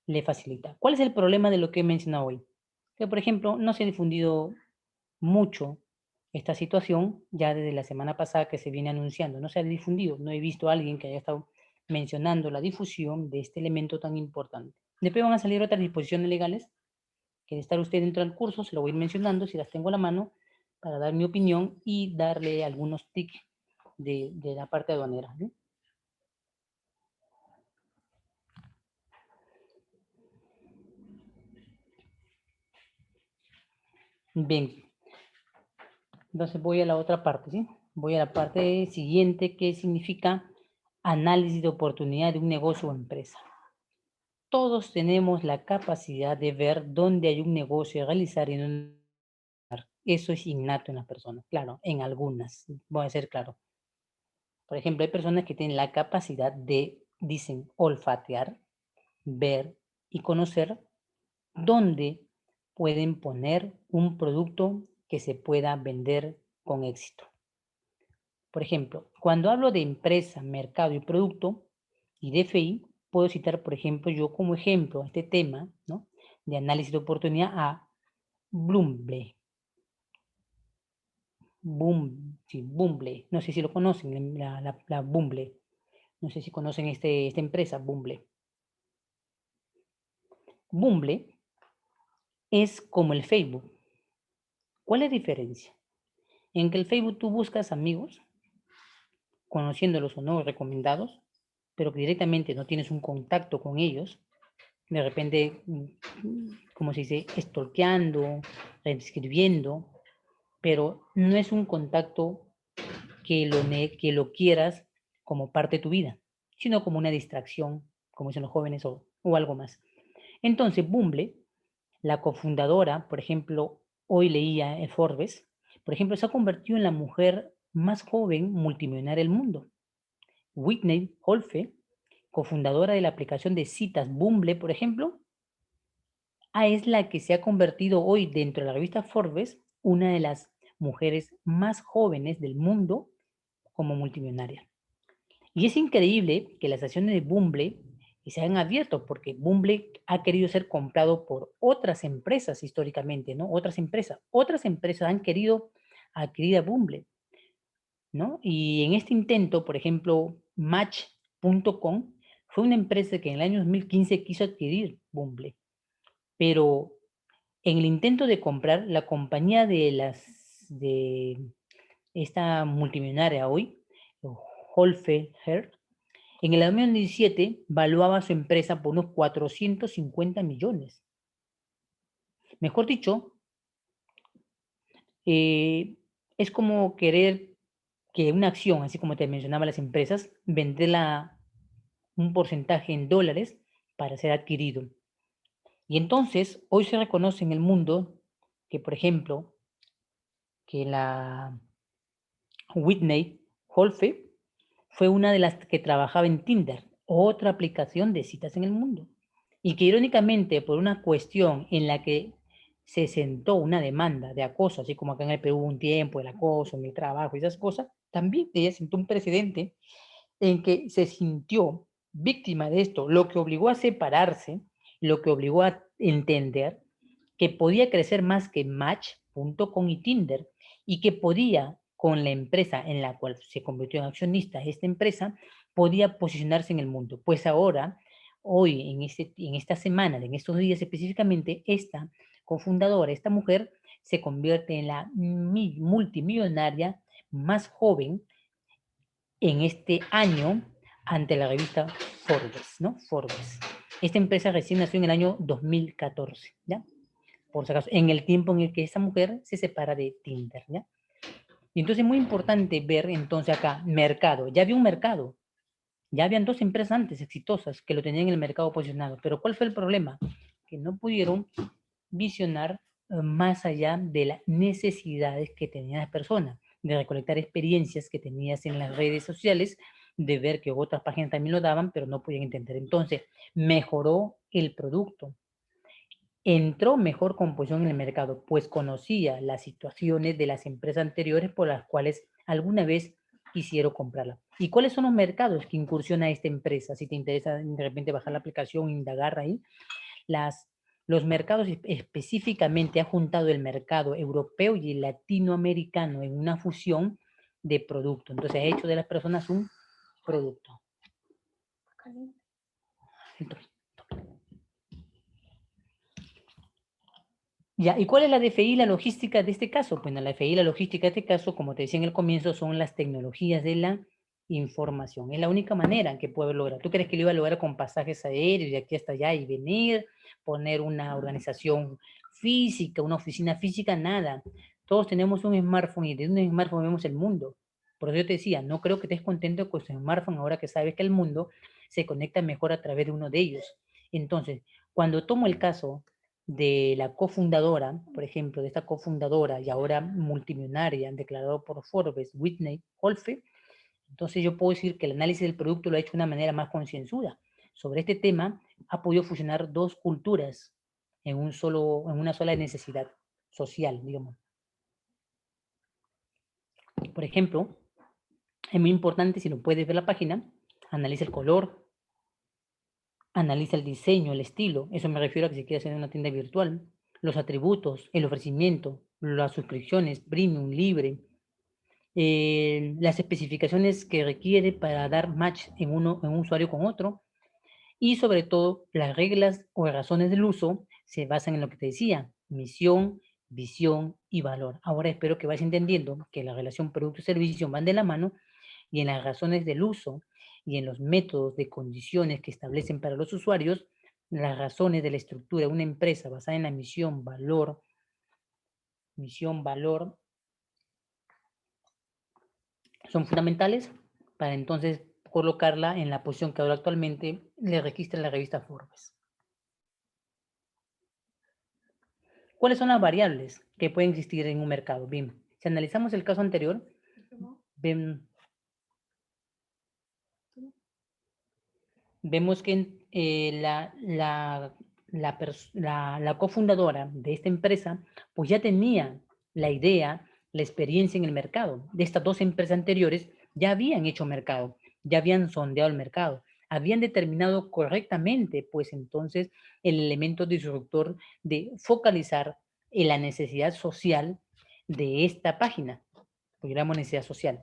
le facilita. ¿Cuál es el problema de lo que he mencionado hoy? Que, por ejemplo, no se ha difundido mucho esta situación ya desde la semana pasada que se viene anunciando. No se ha difundido, no he visto a alguien que haya estado mencionando la difusión de este elemento tan importante. Después van a salir otras disposiciones legales que de estar usted dentro del curso, se lo voy a ir mencionando si las tengo a la mano para dar mi opinión y darle algunos tics de la parte aduanera. ¿Sí? Bien, entonces voy a la otra parte, ¿sí? Voy a la parte siguiente que significa análisis de oportunidad de un negocio o empresa. Todos tenemos la capacidad de ver dónde hay un negocio a realizar y dónde no. Eso es innato en las personas, claro, en algunas, voy a ser claro. Por ejemplo, hay personas que tienen la capacidad de, dicen, olfatear, ver y conocer dónde pueden poner un producto que se pueda vender con éxito. Por ejemplo, cuando hablo de empresa, mercado y producto y DFI, puedo citar, por ejemplo, yo como ejemplo a este tema, ¿no?, de análisis de oportunidad a Bloomberg. Bumble, no sé si lo conocen, la Bumble. No sé si conocen esta empresa, Bumble. Bumble es como el Facebook. ¿Cuál es la diferencia? En que el Facebook tú buscas amigos, conociéndolos o no recomendados, pero que directamente no tienes un contacto con ellos, de repente, como se dice, stalkeando, escribiendo, pero no es un contacto que lo quieras como parte de tu vida, sino como una distracción, como dicen los jóvenes, o algo más. Entonces, Bumble, la cofundadora, por ejemplo, hoy leía en Forbes, por ejemplo, se ha convertido en la mujer más joven multimillonaria del mundo. Whitney Wolfe, cofundadora de la aplicación de citas Bumble, por ejemplo, es la que se ha convertido hoy dentro de la revista Forbes una de las mujeres más jóvenes del mundo como multimillonaria. Y es increíble que las acciones de Bumble se hayan abierto porque Bumble ha querido ser comprado por otras empresas históricamente, ¿no? Otras empresas han querido adquirir a Bumble, ¿no? Y en este intento, por ejemplo, Match.com fue una empresa que en el año 2015 quiso adquirir Bumble, pero en el intento de comprar la compañía de esta multimillonaria hoy, Holfe Her, en el 2017 valuaba su empresa por unos 450 millones. Mejor dicho, es como querer que una acción, así como te mencionaba las empresas, venderla un porcentaje en dólares para ser adquirido. Y entonces, hoy se reconoce en el mundo que, por ejemplo, que la Whitney Wolfe fue una de las que trabajaba en Tinder, otra aplicación de citas en el mundo. Y que irónicamente, por una cuestión en la que se sentó una demanda de acoso, así como acá en el Perú hubo un tiempo, el acoso en el trabajo y esas cosas, también ella sentó un precedente en que se sintió víctima de esto, lo que obligó a separarse, lo que obligó a entender que podía crecer más que Match.com y Tinder y que podía, con la empresa en la cual se convirtió en accionista, esta empresa podía posicionarse en el mundo. Pues ahora, hoy, en esta semana, en estos días específicamente, esta cofundadora, esta mujer, se convierte en la multimillonaria más joven en este año ante la revista Forbes, ¿no? Forbes. Esta empresa recién nació en el año 2014, ¿ya? Por si acaso, en el tiempo en el que esta mujer se separa de Tinder, ¿ya? Y entonces es muy importante ver entonces acá, mercado. Ya había un mercado, ya habían dos empresas antes exitosas que lo tenían en el mercado posicionado, pero ¿cuál fue el problema? Que no pudieron visionar más allá de las necesidades que tenía la persona, de recolectar experiencias que tenías en las redes sociales, de ver que otras páginas también lo daban, pero no podían entender. Entonces, mejoró el producto, entró mejor composición en el mercado, pues conocía las situaciones de las empresas anteriores por las cuales alguna vez quisieron comprarla. ¿Y cuáles son los mercados que incursiona esta empresa? Si te interesa de repente bajar la aplicación, indagar ahí, los mercados específicamente ha juntado el mercado europeo y el latinoamericano en una fusión de producto. Entonces ha hecho de las personas un producto. Entonces, ya, ¿y cuál es la DFI y la logística de este caso? Bueno, la DFI y la logística de este caso, como te decía en el comienzo, son las tecnologías de la información. Es la única manera en que puedo lograr. ¿Tú crees que lo iba a lograr con pasajes aéreos de aquí hasta allá y venir, poner una organización física, una oficina física? Nada. Todos tenemos un smartphone y de un smartphone vemos el mundo. Por eso yo te decía, no creo que estés contento con tu smartphone ahora que sabes que el mundo se conecta mejor a través de uno de ellos. Entonces, cuando tomo el caso de la cofundadora, por ejemplo, de esta cofundadora y ahora multimillonaria, declarado por Forbes, Whitney Wolfe, entonces yo puedo decir que el análisis del producto lo ha hecho de una manera más concienzuda. Sobre este tema ha podido fusionar dos culturas en una sola necesidad social, digamos. Por ejemplo, es muy importante, si lo puedes ver la página, analiza el color, analiza el diseño, el estilo. Eso me refiero a que si quieres hacer una tienda virtual, los atributos, el ofrecimiento, las suscripciones, premium, libre, las especificaciones que requiere para dar match en un usuario con otro, y sobre todo las reglas o razones del uso se basan en lo que te decía, misión, visión y valor. Ahora espero que vayas entendiendo que la relación producto-servicio van de la mano, y en las razones del uso y en los métodos de condiciones que establecen para los usuarios, las razones de la estructura de una empresa basada en la misión, valor, son fundamentales para entonces colocarla en la posición que ahora actualmente le registra la revista Forbes. ¿Cuáles son las variables que pueden existir en un mercado? Bien, si analizamos el caso anterior, vemos que la cofundadora de esta empresa pues ya tenía la idea, la experiencia en el mercado. De estas dos empresas anteriores ya habían hecho mercado, ya habían sondeado el mercado, habían determinado correctamente pues entonces el elemento disruptor de focalizar en la necesidad social de esta página, porque llamamos necesidad social.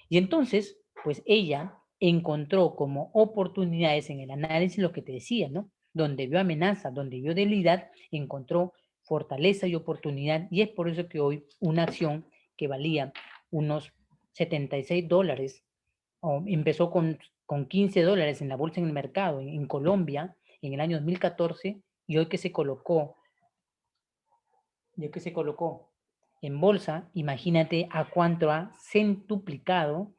Y entonces, pues ella encontró como oportunidades en el análisis lo que te decía, ¿no? Donde vio amenaza, donde vio debilidad, encontró fortaleza y oportunidad, y es por eso que hoy una acción que valía unos $76, empezó con $15 en la bolsa en el mercado, en Colombia, en el año 2014, y hoy que se colocó en bolsa, imagínate a cuánto ha centuplicado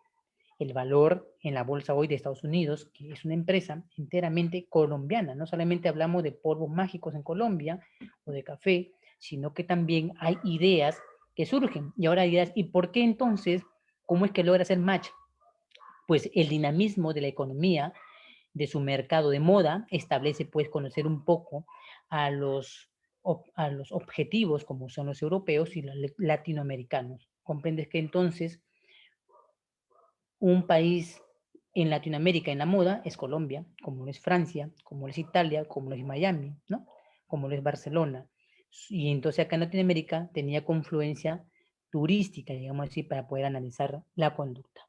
el valor en la bolsa hoy de Estados Unidos, que es una empresa enteramente colombiana. No solamente hablamos de polvos mágicos en Colombia o de café, sino que también hay ideas que surgen. Y ahora dirás, ¿y por qué entonces? ¿Cómo es que logra hacer match? Pues el dinamismo de la economía, de su mercado de moda, establece pues conocer un poco a los objetivos como son los europeos y los latinoamericanos. Comprendes que entonces un país en Latinoamérica en la moda es Colombia, como lo es Francia, como lo es Italia, como lo es Miami, ¿no? Como lo es Barcelona. Y entonces acá en Latinoamérica tenía confluencia turística, digamos así, para poder analizar la conducta.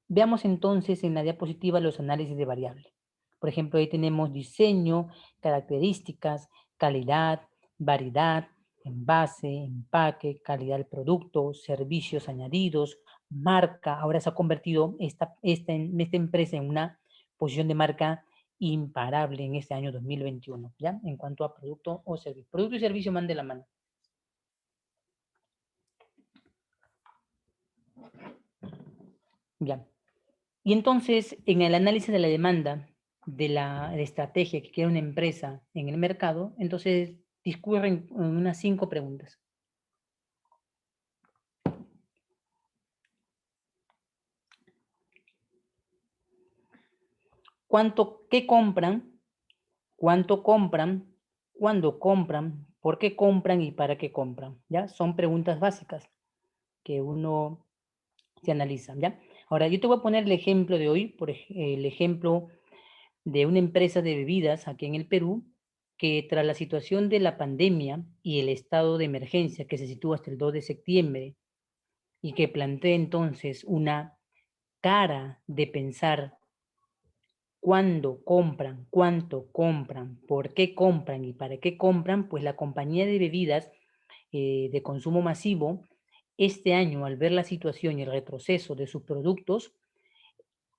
Veamos entonces en la diapositiva los análisis de variable. Por ejemplo, ahí tenemos diseño, características, calidad, variedad, envase, empaque, calidad del producto, servicios añadidos, marca. Ahora se ha convertido esta empresa en una posición de marca imparable en este año 2021, ¿ya? En cuanto a producto o servicio. Producto y servicio van de la mano. Ya. Y entonces, en el análisis de la demanda, de la estrategia que quiere una empresa en el mercado, entonces discurren unas 5 preguntas. ¿Qué compran? ¿Cuánto compran? ¿Cuándo compran? ¿Por qué compran y para qué compran? ¿Ya? Son preguntas básicas que uno se analiza, ¿ya? Ahora, yo te voy a poner el ejemplo de hoy, el ejemplo de una empresa de bebidas aquí en el Perú, que tras la situación de la pandemia y el estado de emergencia que se sitúa hasta el 2 de septiembre y que plantea entonces una cara de pensar cuándo compran, cuánto compran, por qué compran y para qué compran, pues la compañía de bebidas de consumo masivo, este año, al ver la situación y el retroceso de sus productos,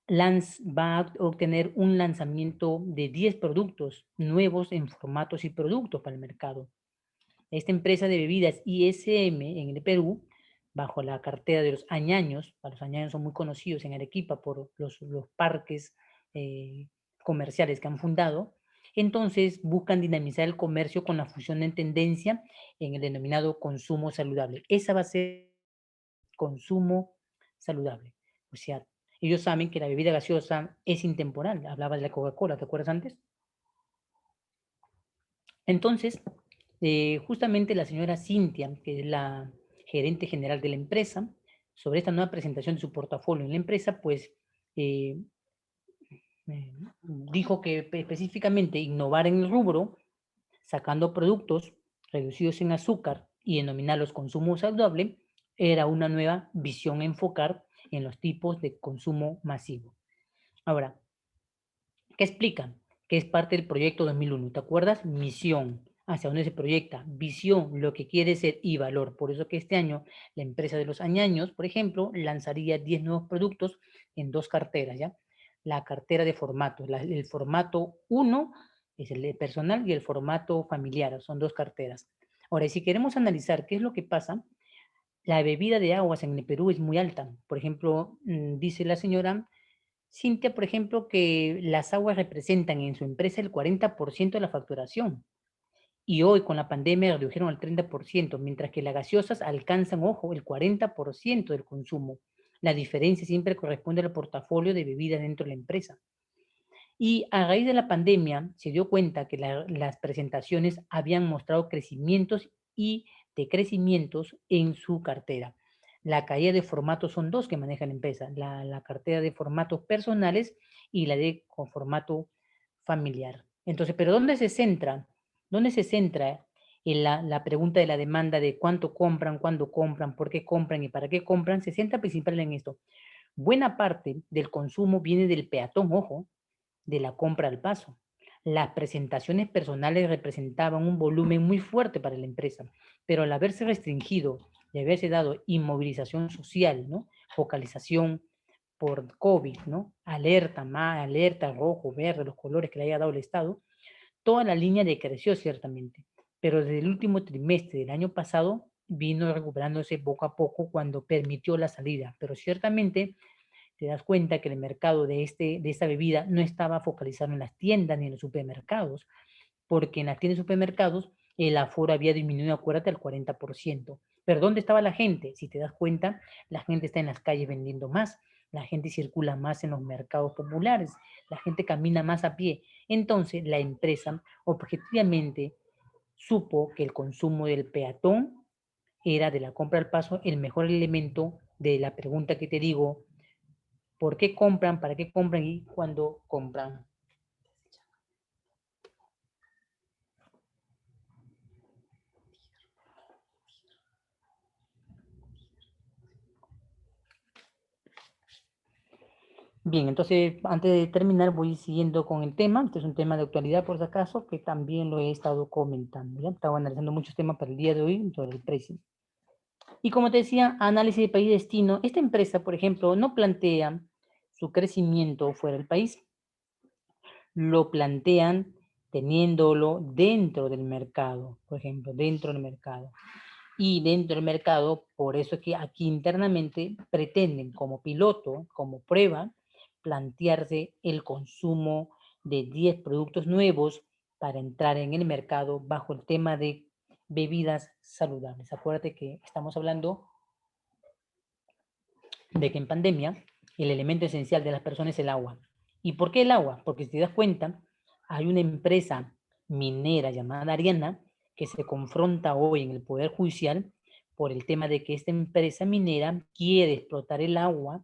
va a obtener un lanzamiento de 10 productos nuevos en formatos y productos para el mercado. Esta empresa de bebidas ISM en el Perú, bajo la cartera de los Añaños, los Añaños son muy conocidos en Arequipa por los parques comerciales que han fundado, entonces buscan dinamizar el comercio con la fusión en tendencia en el denominado consumo saludable. Esa va a ser consumo saludable. O sea, ellos saben que la bebida gaseosa es intemporal. Hablaba de la Coca-Cola, ¿te acuerdas antes? Entonces, justamente la señora Cintia, que es la gerente general de la empresa, sobre esta nueva presentación de su portafolio en la empresa, pues eh, dijo que específicamente innovar en el rubro, sacando productos reducidos en azúcar y denominarlos consumo saludable, era una nueva visión a enfocar en los tipos de consumo masivo. Ahora, ¿qué explican? Que es parte del proyecto 2001. ¿Te acuerdas? Misión, hacia dónde se proyecta, visión, lo que quiere ser y valor. Por eso que este año la empresa de los Añaños, por ejemplo, lanzaría 10 nuevos productos en 2 carteras, ¿ya? La cartera de formatos, el formato 1 es el de personal y el formato familiar, son 2 carteras. Ahora, si queremos analizar qué es lo que pasa, la bebida de aguas en el Perú es muy alta. Por ejemplo, dice la señora Cintia, por ejemplo, que las aguas representan en su empresa el 40% de la facturación y hoy con la pandemia redujeron al 30%, mientras que las gaseosas alcanzan, ojo, el 40% del consumo. La diferencia siempre corresponde al portafolio de bebidas dentro de la empresa. Y a raíz de la pandemia se dio cuenta que las presentaciones habían mostrado crecimientos y decrecimientos en su cartera. La caída de formatos son 2 que maneja la empresa, la cartera de formatos personales y la de con formato familiar. Entonces, ¿pero dónde se centra? ¿Dónde se centra en la pregunta de la demanda de cuánto compran, cuándo compran, por qué compran y para qué compran? Se centra principalmente en esto. Buena parte del consumo viene del peatón, ojo, de la compra al paso. Las presentaciones personales representaban un volumen muy fuerte para la empresa, pero al haberse restringido y haberse dado inmovilización social, ¿no? Focalización por COVID, ¿no? Alerta, alerta rojo, verde, los colores que le haya dado el Estado, toda la línea decreció ciertamente, pero desde el último trimestre del año pasado vino recuperándose poco a poco cuando permitió la salida, pero ciertamente te das cuenta que el mercado de esta bebida no estaba focalizado en las tiendas ni en los supermercados, porque en las tiendas y supermercados el aforo había disminuido, acuérdate, al 40%. Pero ¿dónde estaba la gente? Si te das cuenta, la gente está en las calles vendiendo más, la gente circula más en los mercados populares, la gente camina más a pie. Entonces, la empresa objetivamente supo que el consumo del peatón era de la compra al paso el mejor elemento de la pregunta que te digo, por qué compran, para qué compran y cuándo compran. Bien, entonces, antes de terminar, voy siguiendo con el tema. Este es un tema de actualidad, por si acaso, que también lo he estado comentando. ¿Ya? Estaba analizando muchos temas para el día de hoy sobre el precio. Y como te decía, análisis de país destino. Esta empresa, por ejemplo, no plantea su crecimiento fuera del país. Lo plantean teniéndolo dentro del mercado, por ejemplo, dentro del mercado. Y dentro del mercado, por eso es que aquí internamente pretenden como piloto, como prueba, plantearse el consumo de 10 productos nuevos para entrar en el mercado bajo el tema de bebidas saludables. Acuérdate que estamos hablando de que en pandemia el elemento esencial de las personas es el agua. ¿Y por qué el agua? Porque si te das cuenta, hay una empresa minera llamada Ariana que se confronta hoy en el Poder Judicial por el tema de que esta empresa minera quiere explotar el agua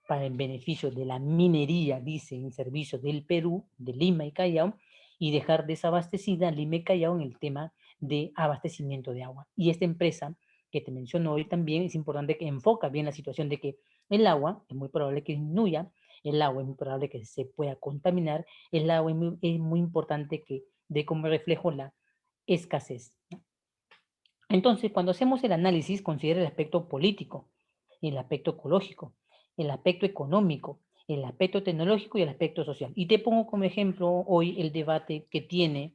para el beneficio de la minería, dice, en servicio del Perú, de Lima y Callao, y dejar desabastecida Lima y Callao en el tema de abastecimiento de agua. Y esta empresa que te menciono hoy también es importante que enfoca bien la situación de que el agua es muy probable que disminuya, el agua es muy probable que se pueda contaminar, el agua es muy importante que dé como reflejo la escasez. Entonces, cuando hacemos el análisis, considera el aspecto político, el aspecto ecológico, el aspecto económico, el aspecto tecnológico y el aspecto social. Y te pongo como ejemplo hoy el debate que tiene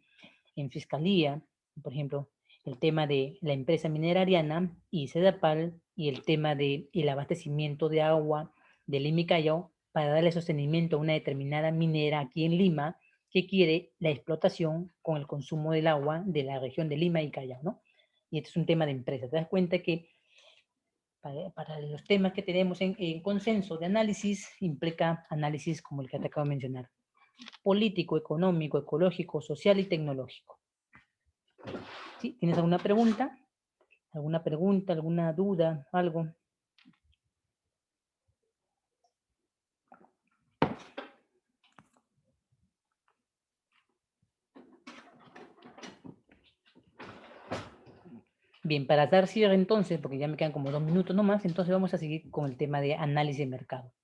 en Fiscalía, por ejemplo, el tema de la empresa minera Ariana y Sedapal y el tema del abastecimiento de agua de Lima y Callao para darle sostenimiento a una determinada minera aquí en Lima que quiere la explotación con el consumo del agua de la región de Lima y Callao, ¿no? Y este es un tema de empresa. Te das cuenta que para los temas que tenemos en consenso de análisis, implica análisis como el que te acabo de mencionar. Político, económico, ecológico, social y tecnológico. ¿Sí? ¿Tienes alguna pregunta? ¿Alguna pregunta, alguna duda, algo? Bien, para dar cierre entonces, porque ya me quedan como 2 minutos nomás, entonces vamos a seguir con el tema de análisis de mercado.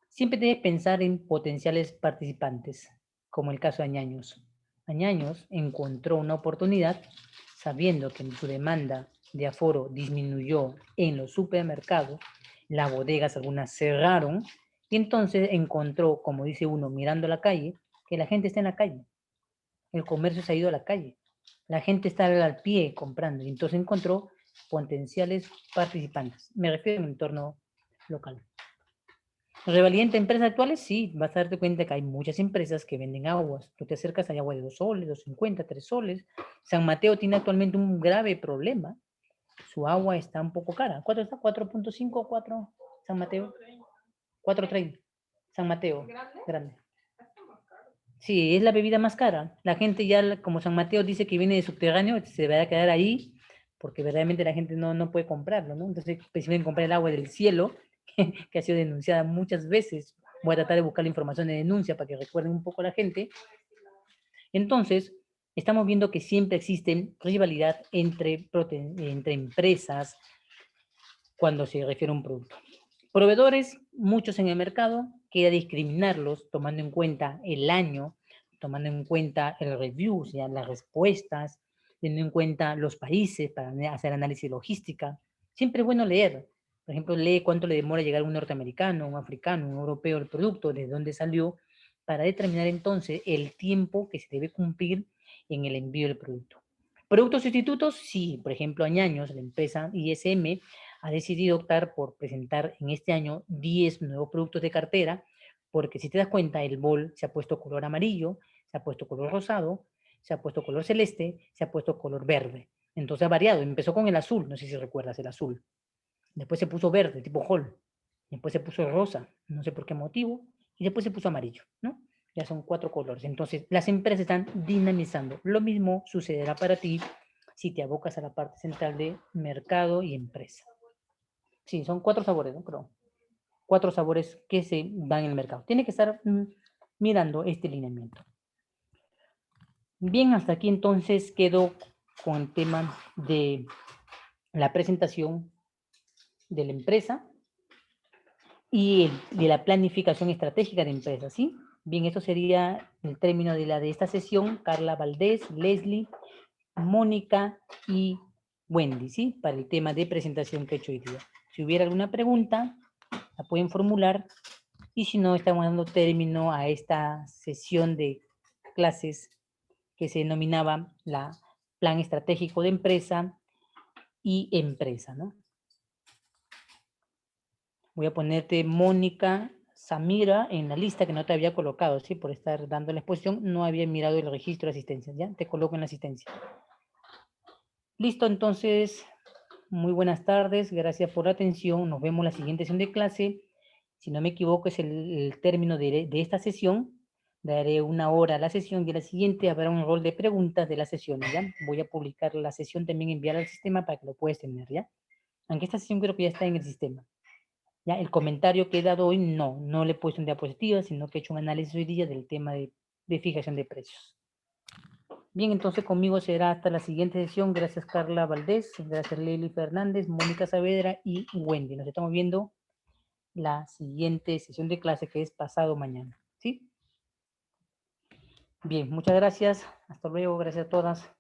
Siempre debes pensar en potenciales participantes, como el caso de Añaños. Añaños encontró una oportunidad sabiendo que su demanda de aforo disminuyó en los supermercados, las bodegas algunas cerraron, y entonces encontró, como dice uno, mirando la calle, que la gente está en la calle, el comercio se ha ido a la calle, la gente está al pie comprando, y entonces encontró potenciales participantes. Me refiero a un entorno local. ¿Revalía entre empresas actuales? Sí, vas a darte cuenta que hay muchas empresas que venden aguas. Tú te acercas, hay agua de 2 soles, 2,50, 3 soles. San Mateo tiene actualmente un grave problema. Su agua está un poco cara. ¿Cuánto está? 4.5, 4 San Mateo. 4.30. San Mateo. Grande. Sí, es la bebida más cara. La gente ya, como San Mateo dice que viene de subterráneo, se va a quedar ahí porque verdaderamente la gente no puede comprarlo, ¿no? Entonces prefieren comprar el agua del cielo, que ha sido denunciada muchas veces. Voy a tratar de buscar la información de denuncia para que recuerden un poco a la gente. Entonces, estamos viendo que siempre existe rivalidad entre empresas cuando se refiere a un producto. Proveedores, muchos en el mercado, queda discriminarlos tomando en cuenta el año, tomando en cuenta el review, o sea, las respuestas, teniendo en cuenta los países para hacer análisis logística. Siempre es bueno leer. Por ejemplo, lee cuánto le demora llegar un norteamericano, un africano, un europeo el producto, desde dónde salió, para determinar entonces el tiempo que se debe cumplir en el envío del producto. Productos sustitutos, sí, por ejemplo, Añaños, la empresa ISM, ha decidido optar por presentar en este año 10 nuevos productos de cartera, porque si te das cuenta, el bol se ha puesto color amarillo, se ha puesto color rosado, se ha puesto color celeste, se ha puesto color verde. Entonces ha variado, empezó con el azul, no sé si recuerdas el azul. Después se puso verde, tipo hall. Después se puso rosa, no sé por qué motivo. Y después se puso amarillo, ¿no? Ya son 4 colores. Entonces, las empresas están dinamizando. Lo mismo sucederá para ti si te abocas a la parte central de mercado y empresa. Sí, son 4 sabores, ¿no? Pero 4 sabores que se dan en el mercado. Tiene que estar mirando este lineamiento. Bien, hasta aquí entonces quedo con el tema de la presentación de la empresa. y de la planificación estratégica de empresas, ¿sí? Bien, esto sería el término de esta sesión. Carla Valdés, Leslie, Mónica y Wendy, ¿sí? Para el tema de presentación que he hecho hoy día. Si hubiera alguna pregunta, la pueden formular, y si no, estamos dando término a esta sesión de clases que se denominaba la Plan Estratégico de Empresa y Empresa, ¿no? Voy a ponerte Mónica Samira en la lista que no te había colocado, ¿sí? Por estar dando la exposición, no había mirado el registro de asistencia, ¿ya? Te coloco en la asistencia. Listo, entonces, muy buenas tardes, gracias por la atención, nos vemos en la siguiente sesión de clase. Si no me equivoco, es el término de esta sesión. Daré 1 hora a la sesión y a la siguiente habrá un rol de preguntas de la sesión, ¿ya? Voy a publicar la sesión, también enviar al sistema para que lo puedas tener, ¿ya? Aunque esta sesión creo que ya está en el sistema. ¿Ya? El comentario que he dado hoy no le he puesto en diapositiva, sino que he hecho un análisis hoy día del tema de fijación de precios. Bien, entonces conmigo será hasta la siguiente sesión. Gracias Carla Valdés, gracias Lely Fernández, Mónica Saavedra y Wendy. Nos estamos viendo la siguiente sesión de clase, que es pasado mañana, ¿sí? Bien, muchas gracias. Hasta luego, gracias a todas.